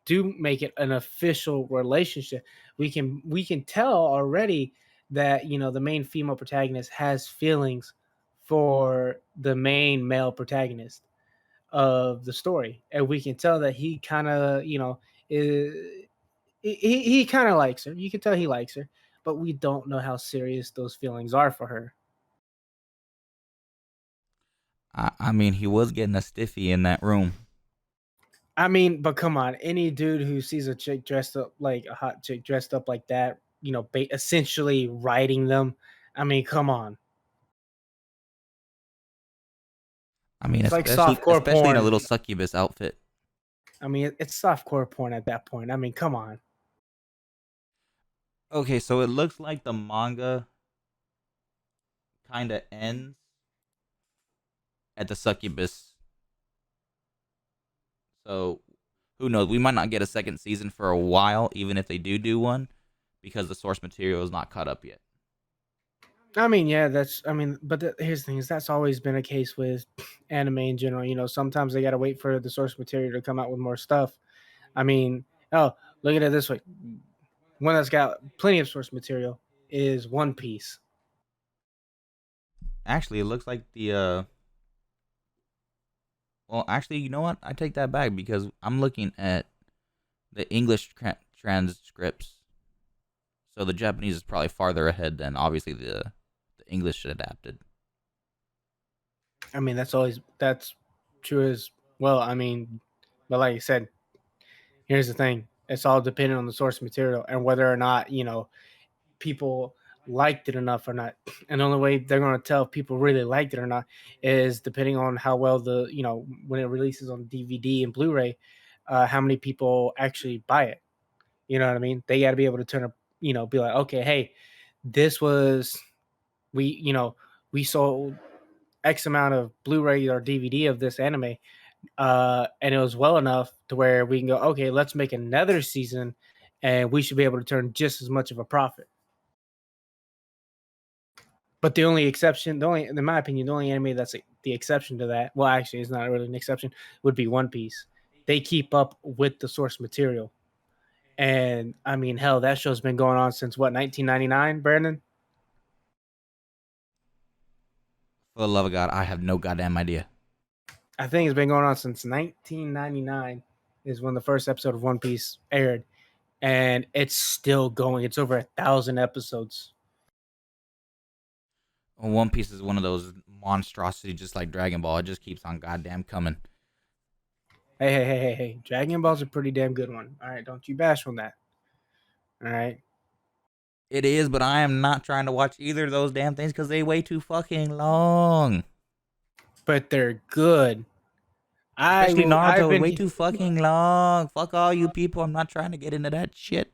S2: do make it an official relationship, we can tell already that the main female protagonist has feelings for the main male protagonist of the story, and we can tell that he kind of is, he kind of likes her. You can tell he likes her, but we don't know how serious those feelings are for her.
S1: I mean, he was getting a stiffy in that room.
S2: I mean, but come on, any dude who sees a chick dressed up like a hot chick dressed up like that, essentially riding them. I mean, come on,
S1: I mean,
S2: it's like
S1: especially
S2: softcore
S1: especially in a
S2: porn.
S1: little succubus outfit.
S2: I mean, it's softcore porn at that point. I mean, come on.
S1: Okay, so it looks like the manga kind of ends at the succubus. So who knows? We might not get a second season for a while, even if they do one, because the source material is not caught up yet.
S2: I mean, yeah, but here's the thing: is that's always been a case with anime in general. Sometimes they gotta wait for the source material to come out with more stuff. I mean, oh, look at it this way: one that's got plenty of source material is One Piece.
S1: Actually, it looks like the well, actually, you know what? I take that back because I'm looking at the English transcripts. So the Japanese is probably farther ahead than obviously the English adapted.
S2: I mean, that's true as well. I mean, but like I said, here's the thing: it's all dependent on the source material and whether or not people liked it enough or not. And the only way they're going to tell if people really liked it or not is depending on how well when it releases on DVD and Blu-ray, how many people actually buy it. You know what I mean? They got to be able to be like, okay, hey, this was we, we sold X amount of Blu-ray or DVD of this anime, and it was well enough to where we can go, okay, let's make another season, and we should be able to turn just as much of a profit. But the only exception, in my opinion, the only anime that's the exception to that, well, actually, it's not really an exception, would be One Piece. They keep up with the source material, and I mean, hell, that show's been going on since what, 1999, Brandon?
S1: For the love of God, I have no goddamn idea.
S2: I think it's been going on since 1999 is when the first episode of One Piece aired, and it's still going. It's over 1,000 episodes.
S1: Well, One Piece is one of those monstrosities, just like Dragon Ball. It just keeps on goddamn coming.
S2: Hey. Dragon Ball's a pretty damn good one. All right, don't you bash on that. All right.
S1: It is, but I am not trying to watch either of those damn things because they way too fucking long.
S2: But they're good.
S1: Especially
S2: I've
S1: Naruto is
S2: been
S1: way too fucking long. Fuck all you people. I'm not trying to get into that shit.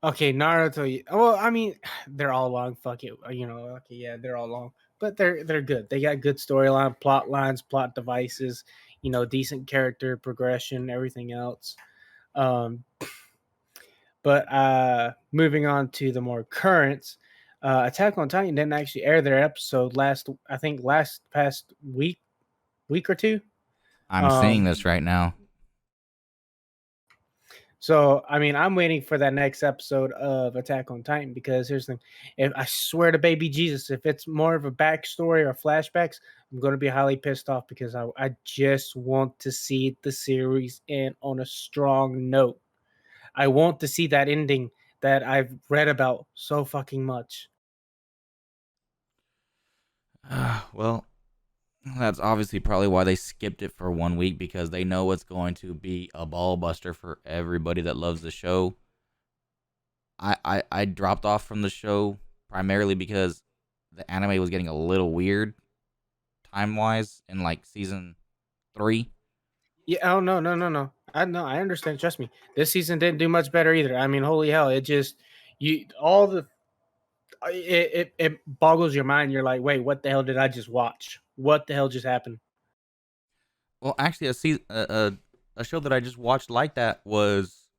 S2: okay, Naruto. Well, I mean, they're all long. Fuck it. Okay, yeah, they're all long, but they're good. They got good storyline, plot lines, plot devices. Decent character progression, everything else. Um, but moving on to the more currents, Attack on Titan didn't actually air their episode I think last past week or two.
S1: I'm seeing
S2: Um,
S1: this right now.
S2: So, I mean, I'm waiting for that next episode of Attack on Titan because here's the thing. If I swear to baby Jesus, if it's more of a backstory or flashbacks, I'm going to be highly pissed off because I just want to see the series end on a strong note. I want to see that ending that I've read about so fucking much.
S1: Well, that's obviously probably why they skipped it for 1 week because they know it's going to be a ball buster for everybody that loves the show. I dropped off from the show primarily because the anime was getting a little weird time wise in like season 3.
S2: Yeah, oh no. I know, I understand. Trust me. This season didn't do much better either. I mean, holy hell, it just you all the it boggles your mind. You're like, wait, what the hell did I just watch? What the hell just happened?
S1: Well, actually, a show that I just watched like that was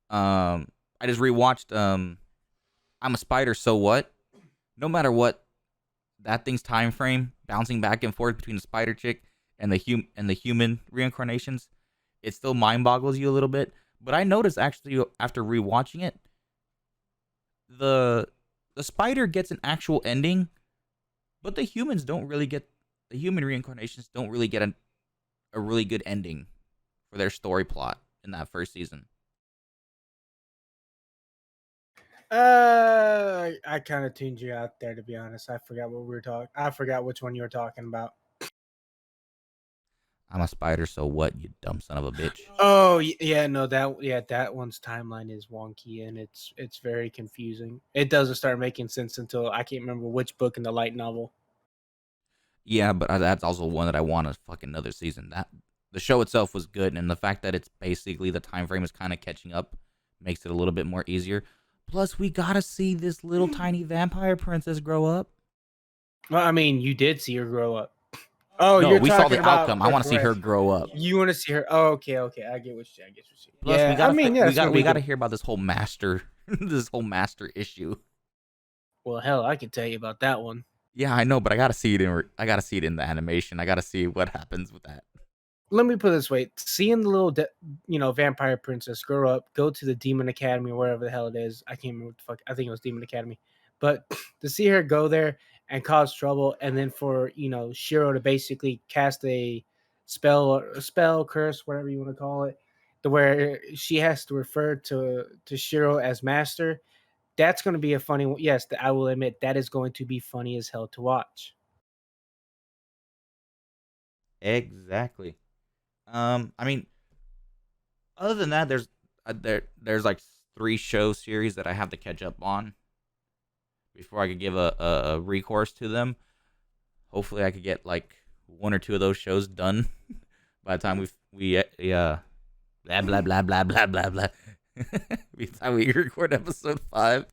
S1: I just rewatched I'm a Spider, so what? No matter what, that thing's time frame bouncing back and forth between the spider chick and the human reincarnations, it still mind boggles you a little bit. But I noticed actually after rewatching it, the the spider gets an actual ending, but the humans don't really get the human reincarnations don't really get a really good ending for their story plot in that first season.
S2: I kind of tuned you out there, to be honest. I forgot what we were talking. I forgot which one you were talking about.
S1: I'm a spider, so what, you dumb son of a bitch.
S2: Oh yeah, no, that one's timeline is wonky and it's very confusing. It doesn't start making sense until I can't remember which book in the light novel.
S1: Yeah, but that's also one that I want a fucking another season. That the show itself was good, and the fact that it's basically the time frame is kind of catching up makes it a little bit more easier. Plus, we gotta see this little tiny vampire princess grow up.
S2: Well, I mean, you did see her grow up. Oh,
S1: No,
S2: you're
S1: we saw
S2: talking
S1: the
S2: about
S1: outcome. I want to see her
S2: progression.
S1: grow up.
S2: You want to see her? Oh, okay. I get what you. I get what you.
S1: Plus,
S2: Yeah, I mean, yeah, that's what
S1: we
S2: we
S1: gotta
S2: could.
S1: hear about this whole master this whole master issue.
S2: Well, hell, I could tell you about that one.
S1: Yeah, I know, but I gotta see it in the animation. I gotta see what happens with that.
S2: Let me put it this way: seeing the little, vampire princess grow up, go to the Demon Academy or wherever the hell it is. I can't remember what the fuck. I think it was Demon Academy, but to see her go there and cause trouble, and then for Shiro to basically cast a spell, curse, whatever you want to call it, to where she has to refer to Shiro as master. That's going to be a funny one. Yes, I will admit that is going to be funny as hell to watch.
S1: Exactly. I mean, other than that, there's like three show series that I have to catch up on before I could give a recourse to them. Hopefully, I could get like one or two of those shows done by the time blah blah blah blah blah blah blah. By the time we record episode 5.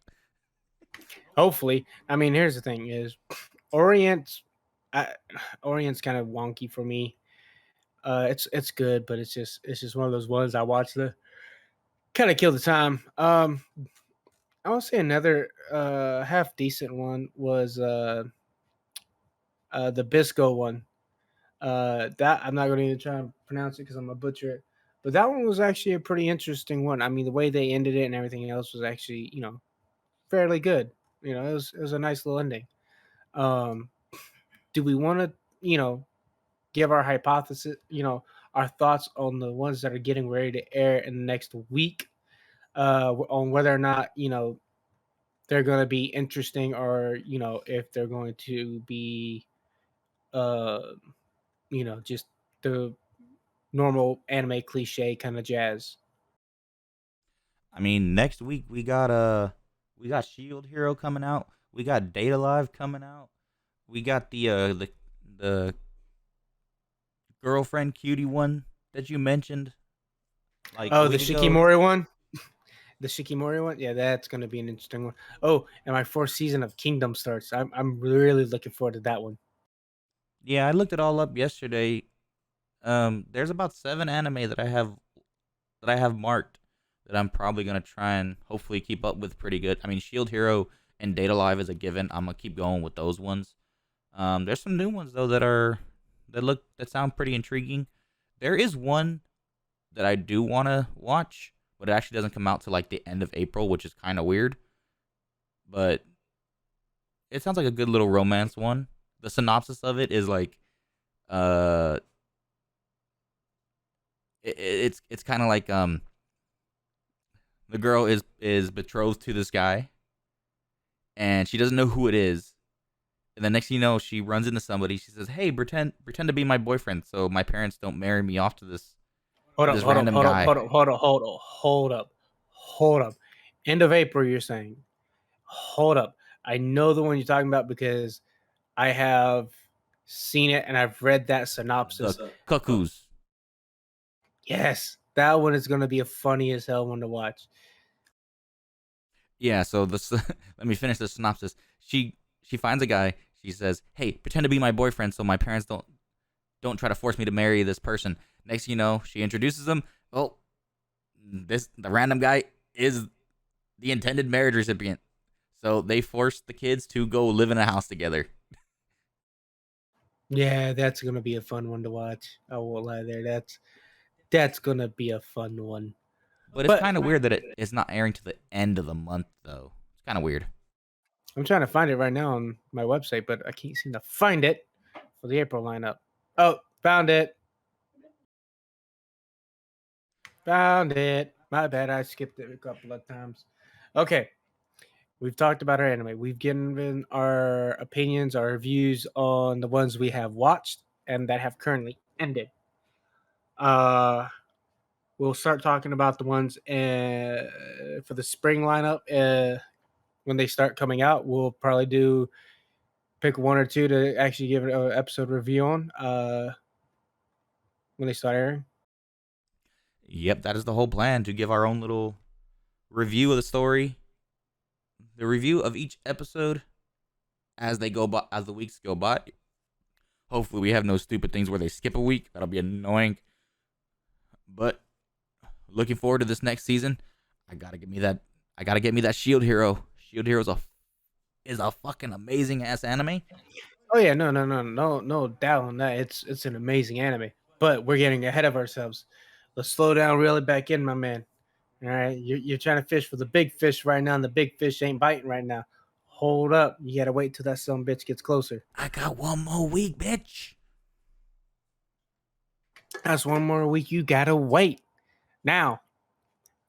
S2: Hopefully, I mean, here's the thing: is Orient, I, Orient's kind of wonky for me. It's good, but it's just one of those ones I watch to kind of kill the time. I would say another half decent one was the Bisco one. That I'm not going to even try and pronounce it because I'm a butcher it. But that one was actually a pretty interesting one. I mean, the way they ended it and everything else was actually fairly good. It was a nice little ending. Um, do we want to give our hypothesis, our thoughts on the ones that are getting ready to air in the next week, on whether or not they're going to be interesting, or if they're going to be uh just the normal anime cliche kind of jazz.
S1: I mean, next week we got Shield Hero coming out. We got Data Live coming out. We got the girlfriend cutie one that you mentioned like a
S2: Oh, the
S1: week ago.
S2: Shikimori one. The Shikimori one, yeah, that's going to be an interesting one. Oh, and my fourth season of Kingdom starts. I'm really looking forward to that one.
S1: Yeah, I looked it all up yesterday. There's about 7 anime that I have marked that I'm probably gonna try and hopefully keep up with pretty good. I mean, Shield Hero and Data Live is a given. I'm gonna keep going with those ones. There's some new ones though that sound pretty intriguing. There is one that I do want to watch, but it actually doesn't come out till like the end of April, which is kind of weird. But it sounds like a good little romance one. The synopsis of it is like, uh, it's kind of like the girl is betrothed to this guy, and she doesn't know who it is. And the next thing you know, she runs into somebody. She says, "Hey, pretend to be my boyfriend, so my parents don't marry me off
S2: Hold
S1: to
S2: up,
S1: this
S2: hold up,
S1: random
S2: hold up,
S1: guy."
S2: hold up, hold up, hold up, hold up, hold up. End of April, you're saying? Hold up. I know the one you're talking about because I have seen it and I've read that
S1: The
S2: synopsis.
S1: cuckoos.
S2: Yes, that one is going to be a funny as hell one to watch.
S1: Yeah, so this let me finish the synopsis. She finds a guy. She says, "Hey, pretend to be my boyfriend, so my parents don't try to force me to marry this person." Next, thing you know, she introduces him. Well, the random guy is the intended marriage recipient. So they force the kids to go live in a house together.
S2: Yeah, that's going to be a fun one to watch. I won't lie there. That's gonna be a fun one.
S1: But it's
S2: But
S1: kind of weird that it's not airing to the end of the month, though. It's kind of weird.
S2: I'm trying to find it right now on my website, but I can't seem to find it for the April lineup. Oh, found it. Found it. My bad. I skipped it a couple of times. Okay. We've talked about our anime. We've given our opinions, our reviews on the ones we have watched and that have currently ended. Uh, we'll start talking about the ones for the spring lineup when they start coming out. We'll probably pick one or two to actually give an episode review on when they start airing.
S1: Yep, that is the whole plan, to give our own little review of the story, the review of each episode as they go by, as the weeks go by. Hopefully, we have no stupid things where they skip a week. That'll be annoying. But looking forward to this next season. I gotta get me that. I gotta get me that Shield Hero. Shield Hero is a fucking amazing ass anime.
S2: Oh yeah, no doubt on that. It's an amazing anime, but we're getting ahead of ourselves. Let's slow down, reel it back in, my man. All right, you're trying to fish for the big fish right now, and the big fish ain't biting right now. Hold up, you gotta wait till that son bitch gets closer.
S1: I got one more week, bitch.
S2: That's one more week. You gotta wait. Now,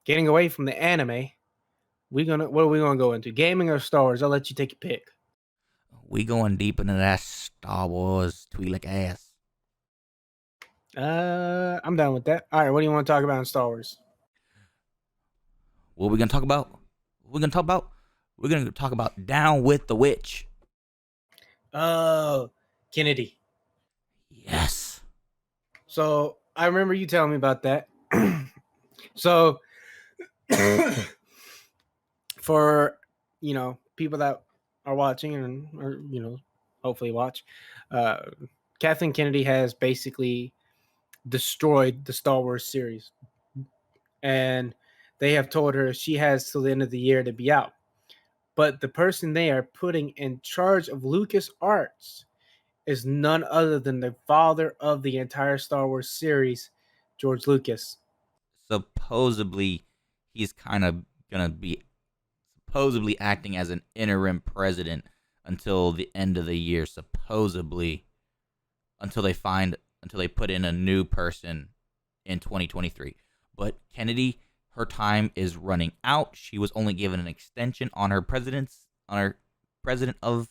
S2: getting away from the anime, what are we gonna go into? Gaming or Star Wars? I'll let you take your pick.
S1: We going deep into that Star Wars Twi'lek ass.
S2: I'm down with that. All right, what do you want to talk about in Star Wars?
S1: What we gonna talk about? We're gonna talk about. We're gonna talk about Down with the Witch.
S2: Oh, Kennedy.
S1: Yes.
S2: So I remember you telling me about that. So for people that are watching and or hopefully watch, uh, Kathleen Kennedy has basically destroyed the Star Wars series, and they have told her she has till the end of the year to be out. But the person they are putting in charge of Lucas Arts is none other than the father of the entire Star Wars series, George Lucas.
S1: Supposedly, he's kind of gonna be supposedly acting as an interim president until the end of the year. Supposedly, until they put in a new person in 2023. But Kennedy, her time is running out. She was only given an extension on her president of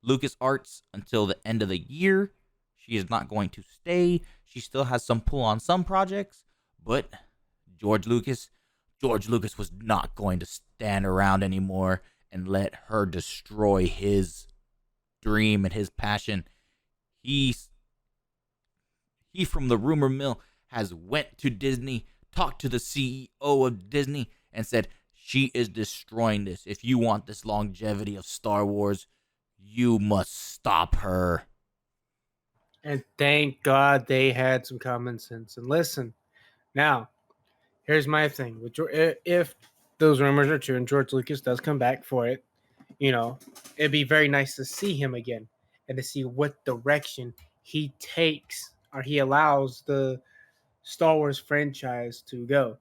S1: LucasArts until the end of the year. She is not going to stay. She still has some pull on some projects, but George Lucas, George Lucas was not going to stand around anymore and let her destroy his dream and his passion. He's he from the rumor mill has went to Disney, talked to the CEO of Disney, and said she is destroying this. If you want this longevity of Star Wars, you must stop her.
S2: And thank God they had some common sense. And listen, now, here's my thing. If those rumors are true and George Lucas does come back for it, it'd be very nice to see him again and to see what direction he takes or he allows the Star Wars franchise to go.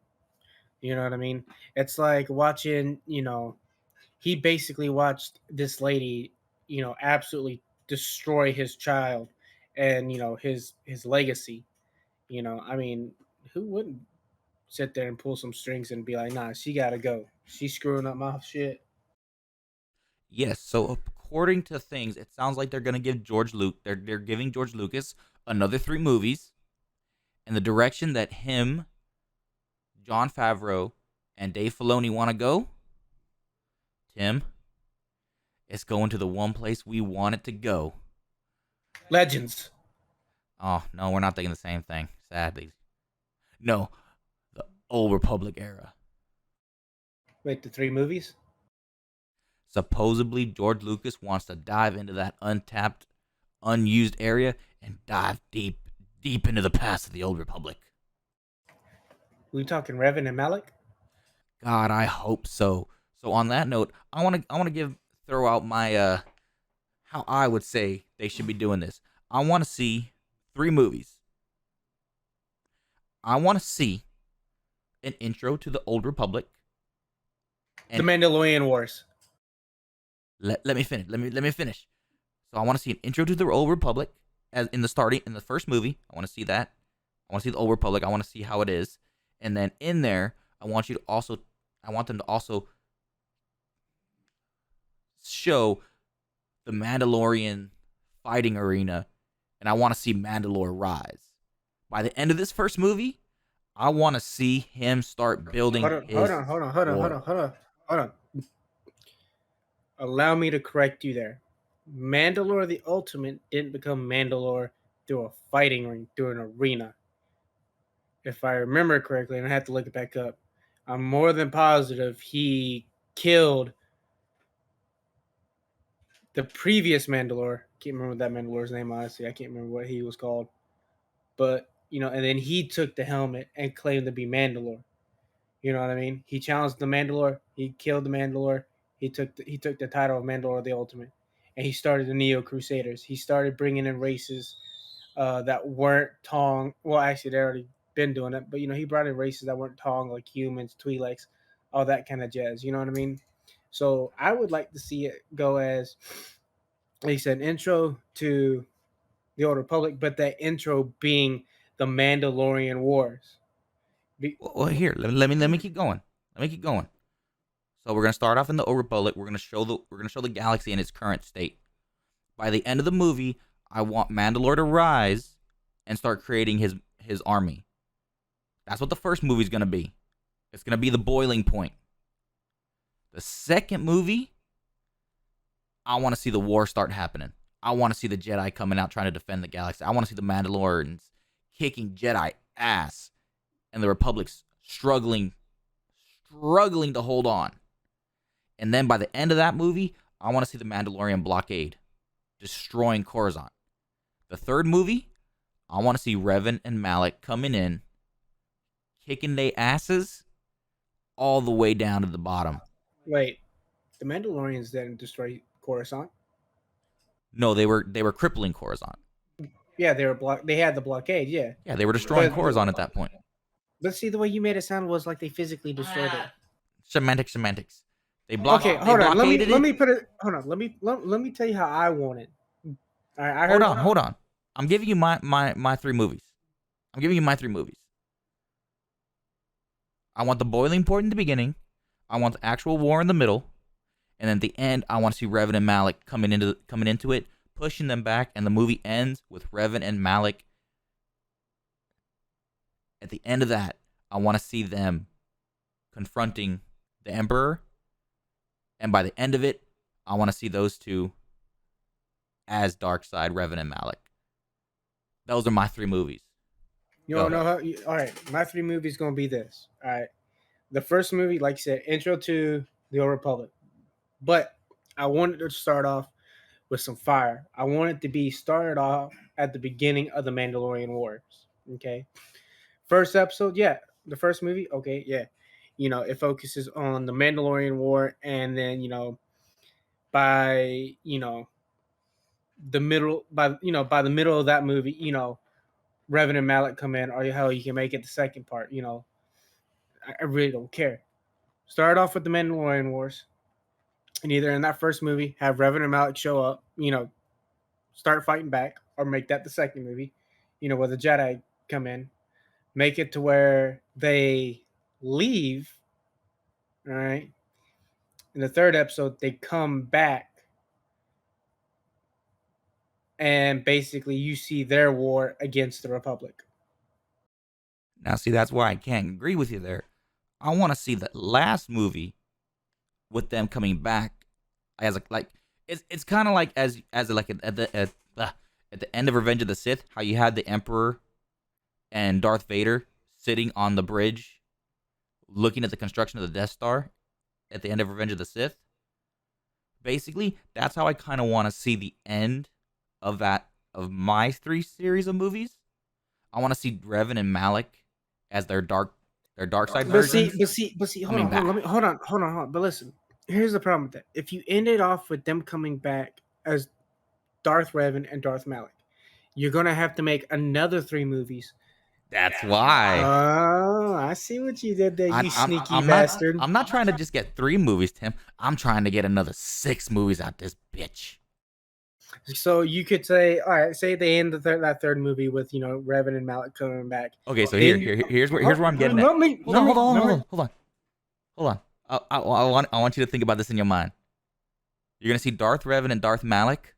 S2: You know what I mean? It's like watching, he basically watched this lady, absolutely destroy his child and, his legacy. I mean, who wouldn't sit there and pull some strings and be like, nah, she gotta go. She's screwing up my shit.
S1: Yes, so according to things, it sounds like they're gonna give they're giving George Lucas another 3 movies, and the direction that him, John Favreau, and Dave Filoni want to go, Tim, it's going to the one place we want it to go.
S2: Legends.
S1: Oh no, we're not thinking the same thing. Sadly, no, the old Republic era.
S2: Wait, the 3 movies?
S1: Supposedly, George Lucas wants to dive into that untapped, unused area and dive deep, deep into the past of the old Republic.
S2: We talking Revan and Malik?
S1: God, I hope so. So on that note, I want to throw out my how I would say they should be doing this. I want to see 3 movies. I want to see an intro to the Old Republic.
S2: The
S1: And
S2: Mandalorian Wars.
S1: let me finish. Let me finish. So I want to see an intro to the Old Republic as in the first movie. I want to see that. I want to see the Old Republic. I want to see how it is. And then in there, I want them to also show the Mandalorian fighting arena, and I want to see Mandalore rise. By the end of this first movie, I want to see him start building his war.
S2: Hold on. Allow me to correct you there. Mandalore the Ultimate didn't become Mandalore through a fighting ring, through an arena. If I remember correctly, and I have to look it back up, I'm more than positive he killed the previous Mandalore. Can't remember what that Mandalore's name, honestly. I can't remember what he was called. But, and then he took the helmet and claimed to be Mandalore. You know what I mean? He challenged the Mandalore. He killed the Mandalore. He took the title of Mandalore the Ultimate, and he started the Neo Crusaders. He started bringing in races that weren't Tong. Well, actually, they already been doing it, but he brought in races that weren't Tong, like humans, Twi'leks, all that kind of jazz. You know what I mean? So I would like to see it go as, like I said, intro to the Old Republic, but that intro being the Mandalorian Wars.
S1: Well, here, let me keep going. Let me keep going. So we're gonna start off in the Old Republic. We're gonna show the galaxy in its current state. By the end of the movie, I want Mandalore to rise and start creating his army. That's what the first movie's gonna be. It's gonna be the boiling point. The second movie, I want to see the war start happening. I want to see the Jedi coming out trying to defend the galaxy. I want to see the Mandalorians kicking Jedi ass and the Republic's struggling to hold on. And then by the end of that movie, I want to see the Mandalorian blockade destroying Coruscant. The third movie, I want to see Revan and Malik coming in, kicking their asses all the way down to the bottom.
S2: Wait, the Mandalorians didn't destroy Coruscant.
S1: No, they were crippling Coruscant.
S2: Yeah, they had the blockade. Yeah,
S1: Yeah, they were destroying
S2: but
S1: Coruscant at that point.
S2: let's see, the way you made it sound was like they physically destroyed it.
S1: Semantics.
S2: Okay,
S1: They
S2: hold on.
S1: blockaded
S2: Let
S1: it.
S2: me put it. Hold on. Let me tell you how I want it. All right, I heard.
S1: Hold on. I'm giving you my three movies. I'm giving you my three movies. I want the boiling point in the beginning. I want the actual war in the middle, and then at the end, I want to see Revan and Malik coming into it, pushing them back, and the movie ends with Revan and Malik. At the end of that, I want to see them confronting the Emperor, and by the end of it, I want to see those two as Darkseid, Revan, and Malik. Those are my three movies.
S2: No. All right, my three movies gonna be this. All right, the first movie, like I said, intro to the Old Republic, but I wanted to start off with some fire. I wanted to be started off at the beginning of the Mandalorian Wars. Okay, first episode, yeah, the first movie, okay, yeah, it focuses on the Mandalorian War, and then by by the middle of that movie, Revan and Malik come in, or hell, you can make it the second part. I really don't care. Start off with the Mandalorian Wars, and either in that first movie have Revan and Malik show up, start fighting back, or make that the second movie, where the Jedi come in, make it to where they leave. All right. In the third episode, they come back, and basically you see their war against the Republic.
S1: Now, see, that's why I can't agree with you there. I want to see the last movie with them coming back as it's kind of like as like at the end of Revenge of the Sith, how you had the Emperor and Darth Vader sitting on the bridge, looking at the construction of the Death Star at the end of Revenge of the Sith. Basically, that's how I kind of want to see the end of my three series of movies. I want to see Revan and Malik as their dark side versions.
S2: But see,
S1: coming back.
S2: hold on. But listen, here's the problem with that. If you end it off with them coming back as Darth Revan and Darth Malik, you're gonna have to make another three movies
S1: That's why.
S2: Oh, I see what you did there,
S1: I,
S2: you
S1: I'm
S2: sneaky
S1: I'm not
S2: bastard.
S1: I'm not trying to just get 3 movies, Tim. I'm trying to get another 6 movies out this bitch.
S2: So you could say, all right, say they end that third movie with Revan and Malik coming back.
S1: Okay, so
S2: Then you
S1: here's where I'm getting at.
S2: let me
S1: Hold
S2: let
S1: on, hold
S2: me
S1: on,
S2: let
S1: hold
S2: me.
S1: on, hold on, hold on. I want you to think about this in your mind. You're gonna see Darth Revan and Darth Malik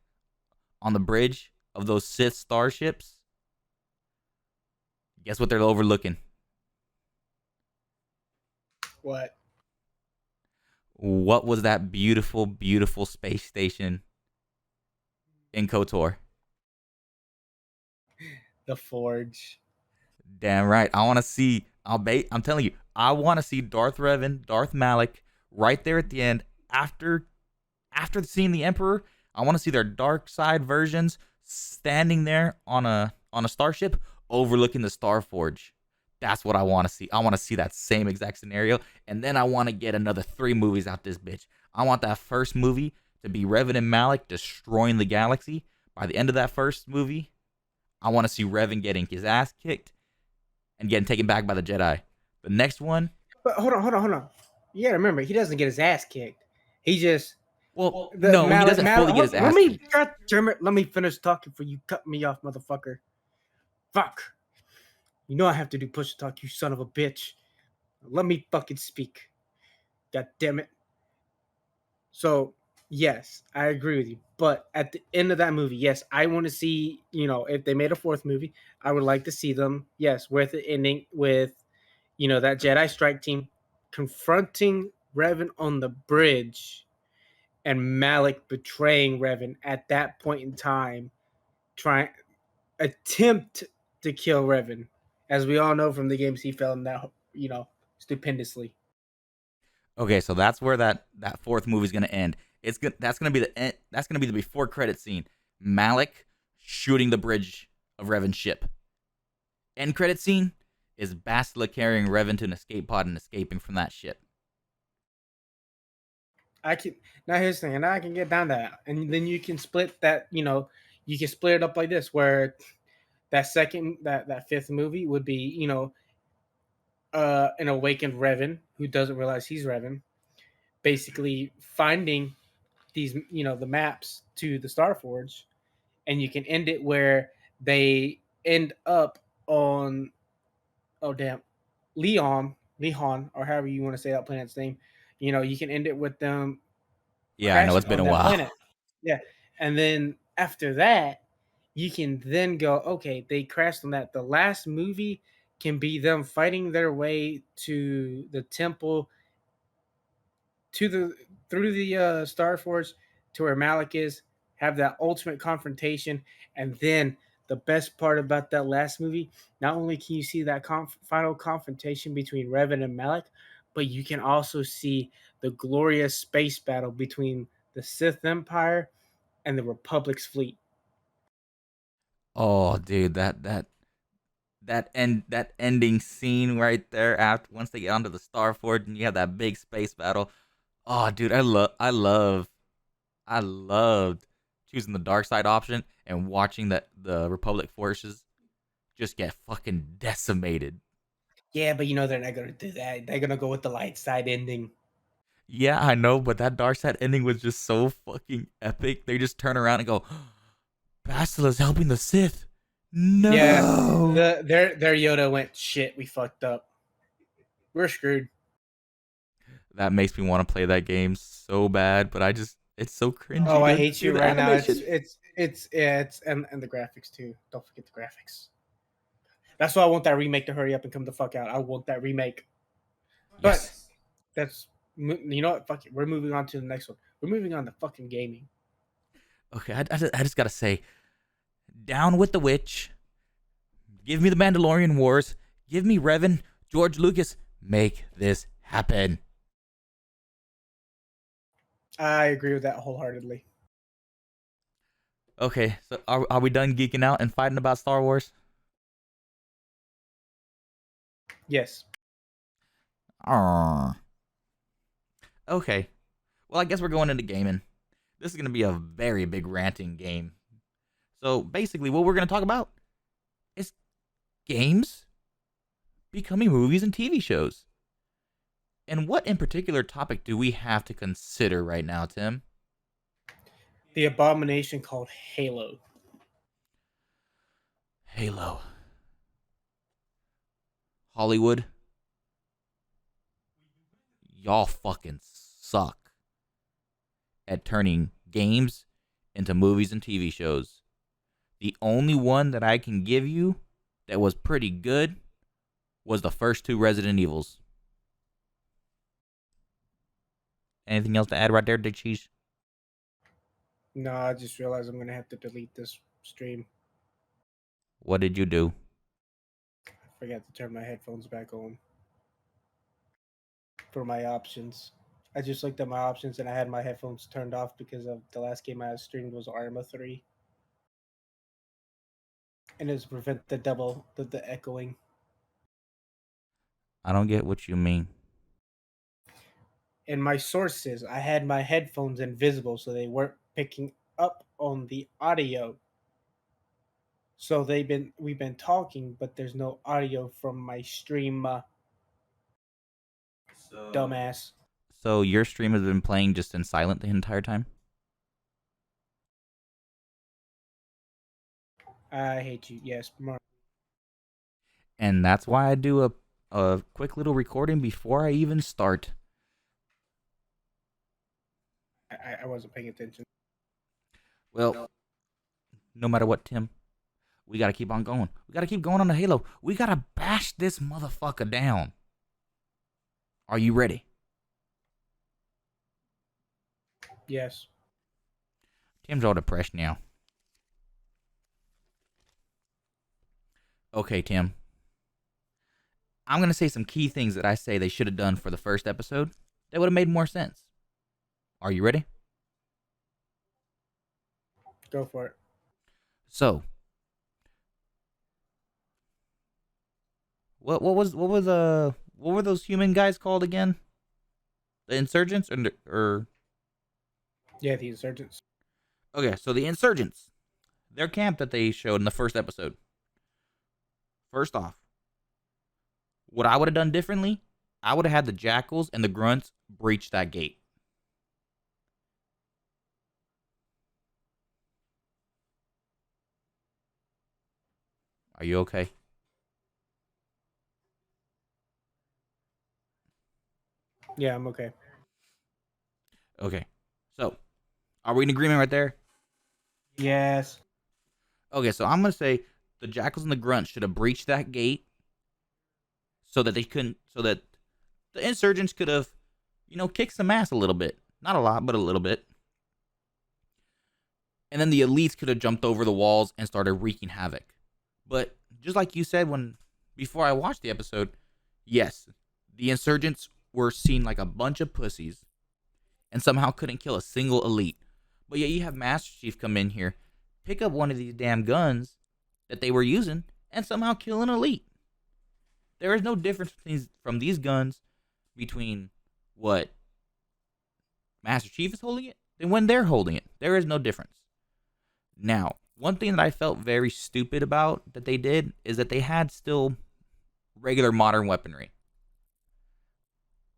S1: on the bridge of those Sith starships. Guess what they're overlooking?
S2: What?
S1: What was that beautiful, beautiful space station in KOTOR?
S2: The Forge.
S1: Damn right. I want to see. I'm telling you, I want to see Darth Revan, Darth Malik, right there at the end after seeing the Emperor. I want to see their dark side versions standing there on a starship overlooking the Star Forge. That's what I want to see. I want to see that same exact scenario, and then I want to get another 3 movies out this bitch. I want that first movie to be Revan and Malik destroying the galaxy. By the end of that first movie, I want to see Revan getting his ass kicked and getting taken back by the Jedi. The next one,
S2: But hold on. You gotta remember, he doesn't get his ass kicked. He just
S1: well,
S2: the
S1: no, he
S2: Malik.
S1: doesn't fully get his
S2: Let
S1: ass
S2: me
S1: kicked.
S2: God damn it. Let me finish talking before you cut me off, motherfucker. Fuck. You know I have to do push talk, you son of a bitch. Let me fucking speak. God damn it. So yes, I agree with you. But at the end of that movie, yes, I want to see, if they made a fourth movie, I would like to see them, yes, with the ending with, that Jedi strike team confronting Revan on the bridge and Malik betraying Revan at that point in time, trying attempt to kill Revan. As we all know from the games, he fell in that, stupendously.
S1: Okay, so that's where that fourth movie is gonna end. That's gonna be the end. That's gonna be the before credit scene. Malik shooting the bridge of Revan's ship. End credit scene is Bastila carrying Revan to an escape pod and escaping from that ship.
S2: I can Now here's the thing, and I can get down to that, and then you can split that. You can split it up like this, where that fifth movie would be an awakened Revan who doesn't realize he's Revan, basically finding these the maps to the Star Forge, and you can end it where they end up on, oh damn, Leon, or however you want to say that planet's name. You can end it with them
S1: Yeah, I know it's
S2: crashing
S1: been
S2: on
S1: a
S2: that
S1: while.
S2: planet. Yeah. And then after that, you can then go, okay, they crashed on that. The last movie can be them fighting their way to the temple, to the through the Star Force to where Malik is, have that ultimate confrontation, and then the best part about that last movie, not only can you see that final confrontation between Revan and Malik, but you can also see the glorious space battle between the Sith Empire and the Republic's fleet.
S1: Oh, dude, that ending scene right there after once they get onto the Star Forge and you have that big space battle. Oh, dude, I loved choosing the dark side option and watching the Republic forces just get fucking decimated.
S2: Yeah, but they're not gonna do that. They're gonna go with the light side ending.
S1: Yeah, I know, but that dark side ending was just so fucking epic. They just turn around and go, Bastila's helping the Sith.
S2: Yeah,
S1: No.
S2: their Yoda went, shit. We fucked up. We're screwed.
S1: That makes me want to play that game so bad, but it's so
S2: Oh,
S1: cringy,
S2: I
S1: dude.
S2: hate you
S1: Dude, the
S2: right now.
S1: animation.
S2: And the graphics too. Don't forget the graphics. That's why I want that remake to hurry up and come the fuck out. I want that remake. But
S1: Yes.
S2: that's you know what? Fuck it. We're moving on to the next one. We're moving on to fucking gaming.
S1: Okay, I just gotta say, down with the witch. Give me the Mandalorian Wars. Give me Revan, George Lucas. Make this happen.
S2: I agree with that wholeheartedly.
S1: Okay, so are we done geeking out and fighting about Star Wars?
S2: Yes.
S1: Arr. Okay, well, I guess we're going into gaming. This is going to be a very big ranting game. So basically, what we're going to talk about is games becoming movies and TV shows. And what in particular topic do we have to consider right now, Tim?
S2: The abomination called Halo.
S1: Halo. Hollywood, y'all fucking suck at turning games into movies and TV shows. The only one that I can give you that was pretty good was the first two Resident Evils. Anything else to add right there, Dick Cheese?
S2: No, I just realized I'm gonna have to delete this stream.
S1: What did you do?
S2: I forgot to turn my headphones back on for my options. I just looked at my options and I had my headphones turned off because of the last game I streamed was Arma 3. And it was to prevent the echoing.
S1: I don't get what you mean.
S2: And my sources, I had my headphones invisible so they weren't picking up on the audio. So we've been talking, but there's no audio from my stream. Dumbass.
S1: So your stream has been playing just in silent the entire time?
S2: I hate you. Yes, Mark.
S1: And that's why I do a quick little recording before I even start.
S2: I wasn't paying attention.
S1: Well, no matter what, Tim, we gotta keep on going. We gotta keep going on the Halo. We gotta bash this motherfucker down. Are you ready?
S2: Yes.
S1: Tim's all depressed now. Okay, Tim. I'm gonna say some key things that I say they should have done for the first episode that would have made more sense. Are you ready?
S2: Go for it.
S1: So, what were those human guys called again? The insurgents or
S2: Yeah, the insurgents.
S1: okay, so the insurgents, their camp that they showed in the first episode. First off, what I would have done differently, I would have had the jackals and the grunts breach that gate. Are you okay?
S2: Yeah, I'm okay.
S1: Okay. So, are we in agreement right there?
S2: Yes.
S1: Okay, so I'm going to say the jackals and the grunts should have breached that gate so that the insurgents could have, kicked some ass a little bit. Not a lot, but a little bit. And then the elites could have jumped over the walls and started wreaking havoc. But just like you said before I watched the episode, yes, the insurgents were seen like a bunch of pussies and somehow couldn't kill a single elite. But yet you have Master Chief come in here, pick up one of these damn guns that they were using, and somehow kill an elite. There is no difference from these guns between what Master Chief is holding it and when they're holding it. There is no difference. Now, one thing that I felt very stupid about that they did is that they had still regular modern weaponry.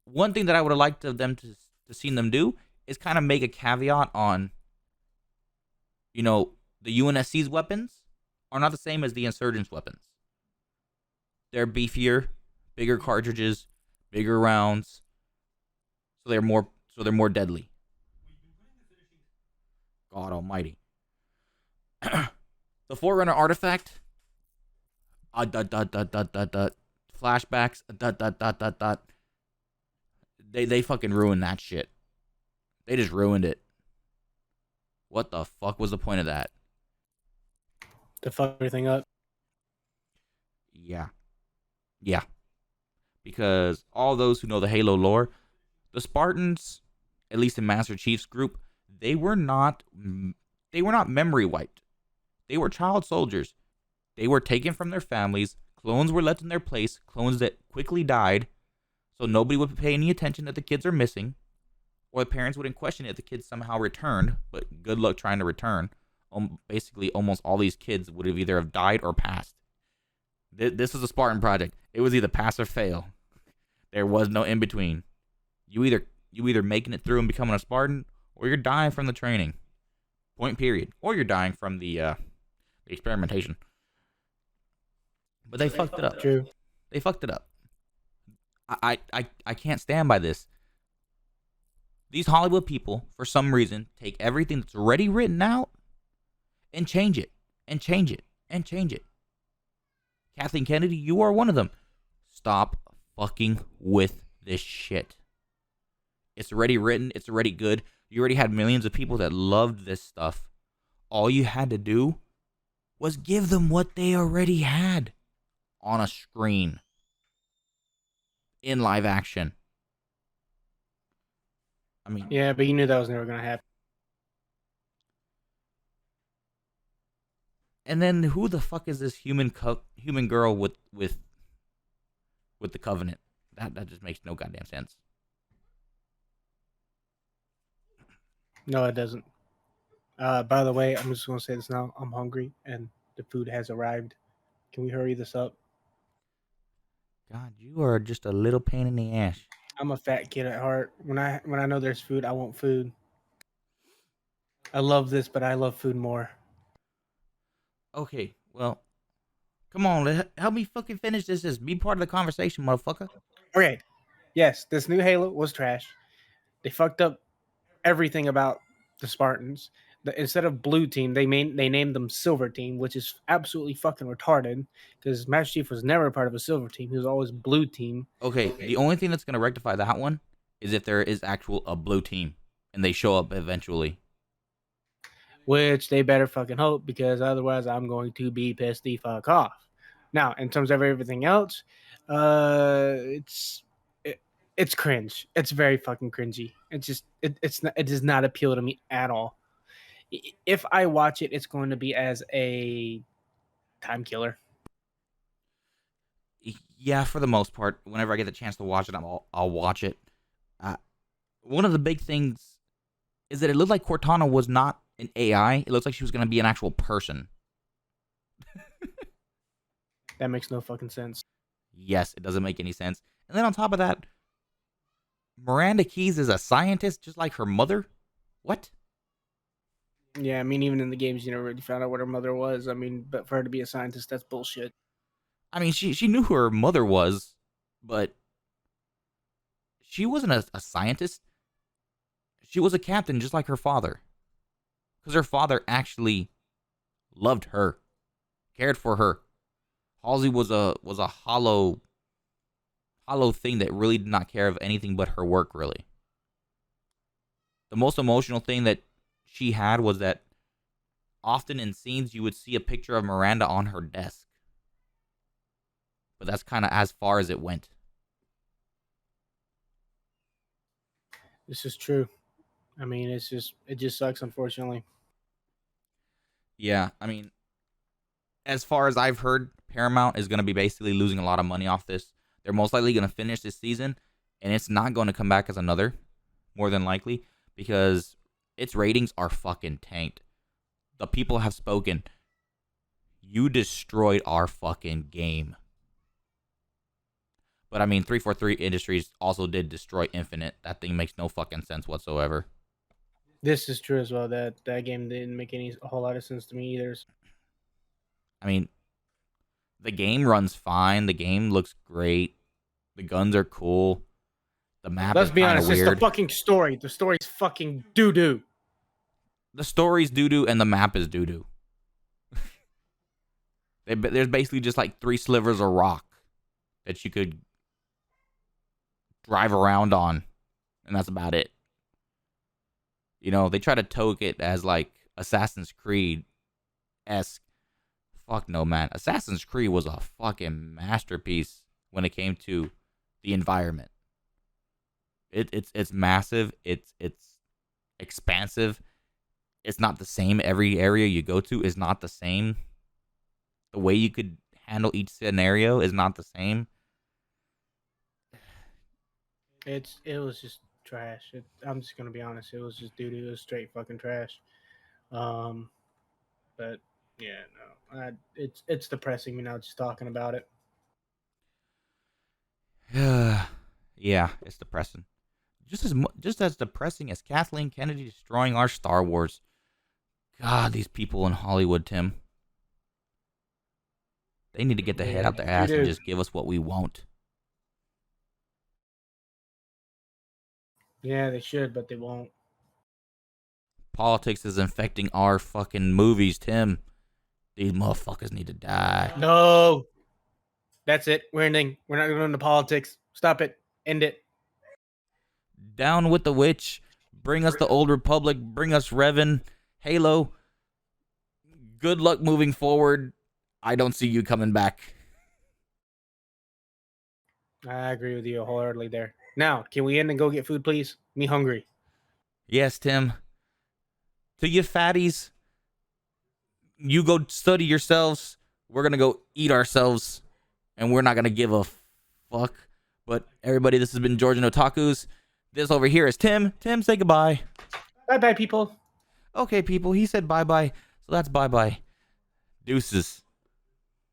S1: One thing that I would have liked of them to seen them do is kind of make a caveat on, the UNSC's weapons are not the same as the insurgents' weapons. They're beefier, bigger cartridges, bigger rounds, so they're more deadly. God Almighty. The Forerunner artifact. Flashbacks. They fucking ruined that shit. They just ruined it. What the fuck was the point of that?
S2: To fuck everything up.
S1: Yeah. Because all those who know the Halo lore, the Spartans, at least in Master Chief's group, they were not memory wiped. They were child soldiers. They were taken from their families. Clones were left in their place. Clones that quickly died. So nobody would pay any attention that the kids are missing. Or the parents wouldn't question it if the kids somehow returned. But good luck trying to return. Basically, almost all these kids would have either have died or passed. This was a Spartan project. It was either pass or fail. There was no in between. You either making it through and becoming a Spartan, or you're dying from the training. Point period. Or you're dying from the experimentation. But they fucked it up.
S2: True.
S1: They fucked it up. I can't stand by this. These Hollywood people, for some reason, take everything that's already written out and change it, and change it, and change it. Kathleen Kennedy, you are one of them. Stop fucking with this shit. It's already written. It's already good. You already had millions of people that loved this stuff. All you had to do was give them what they already had on a screen in live action. I mean,
S2: Yeah, but you knew that was never gonna happen.
S1: and then who the fuck is this human girl with the Covenant? That just makes no goddamn sense.
S2: No, it doesn't. By the way, I'm just gonna say this now. I'm hungry and the food has arrived. Can we hurry this up?
S1: God, you are just a little pain in the ass.
S2: I'm a fat kid at heart. When I know there's food, I want food. I love this, but I love food more.
S1: Okay, well, come on, help me fucking finish this. Just be part of the conversation, motherfucker.
S2: Okay. Yes, this new Halo was trash. They fucked up everything about the Spartans. Instead of blue team, they named them silver team, which is absolutely fucking retarded. Because Master Chief was never part of a silver team; he was always blue team.
S1: Okay, the only thing that's gonna rectify that one is if there is actual a blue team and they show up eventually.
S2: Which they better fucking hope, because otherwise I'm going to be pissed the fuck off. Now, in terms of everything else, it's it's cringe. It's very fucking cringy. It does not appeal to me at all. If I watch it, it's going to be as a time killer.
S1: Yeah, for the most part, whenever I get the chance to watch it, I'll watch it. Uh, One of the big things is that it looked like Cortana was not an AI. It looks like she was gonna be an actual person.
S2: That makes no fucking sense.
S1: Yes, it doesn't make any sense. And then on top of that, Miranda Keys is a scientist just like her mother. What?
S2: Yeah, I mean, even in the games, you never really found out what her mother was. I mean, but for her to be a scientist, that's bullshit.
S1: I mean, she knew who her mother was, but she wasn't a scientist. She was a captain just like her father. Because her father actually loved her, cared for her. Halsey was a hollow thing that really did not care of anything but her work, really. The most emotional thing that she had was that often in scenes you would see a picture of Miranda on her desk. But that's kind of as far as it went.
S2: This is true. I mean, it just sucks, unfortunately.
S1: Yeah, I mean, as far as I've heard, Paramount is going to be basically losing a lot of money off this. They're most likely going to finish this season, and it's not going to come back as another, more than likely, because its ratings are fucking tanked. The people have spoken. You destroyed our fucking game. But I mean, 343 Industries also did destroy Infinite. That thing makes no fucking sense whatsoever.
S2: This is true as well. That game didn't make a whole lot of sense to me either.
S1: I mean, the game runs fine. The game looks great. The guns are cool. The map
S2: Let's
S1: is
S2: be
S1: kind of
S2: honest, it's the
S1: weird.
S2: fucking story. The story's fucking doo doo.
S1: The story's doo doo and the map is doo doo. There's basically just like 3 slivers of rock that you could drive around on, and that's about it. You know, they try to toke it as like Assassin's Creed esque. Fuck no, man. Assassin's Creed was a fucking masterpiece when it came to the environment. It's massive. It's expansive. It's not the same. Every area you go to is not the same. The way you could handle each scenario is not the same.
S2: It was just trash. I'm just gonna be honest. It was just doo doo. It was straight fucking trash. Um, but yeah, no. It's depressing me now just talking about it.
S1: Yeah, it's depressing. Just as depressing as Kathleen Kennedy destroying our Star Wars. God, these people in Hollywood, Tim. They need to get the head
S2: Yeah,
S1: out their
S2: they
S1: ass and
S2: do.
S1: just give us what we want.
S2: Yeah, they should, but they won't.
S1: Politics is infecting our fucking movies, Tim. These motherfuckers need to die.
S2: No, that's it. We're ending. We're not going into politics. Stop it. End it.
S1: Down with the witch. Bring us the old republic. Bring us Revan. Halo. Good luck moving forward. I don't see you coming back.
S2: I agree with you wholeheartedly there. Now, can we end and go get food, please? Me hungry.
S1: Yes, Tim. To you fatties, you go study yourselves. We're going to go eat ourselves. And we're not going to give a fuck. But everybody, this has been Georgian Otakus. This over here is Tim. Tim, say goodbye.
S2: Bye bye, people.
S1: Okay, people, he said bye-bye. So that's bye-bye. Deuces.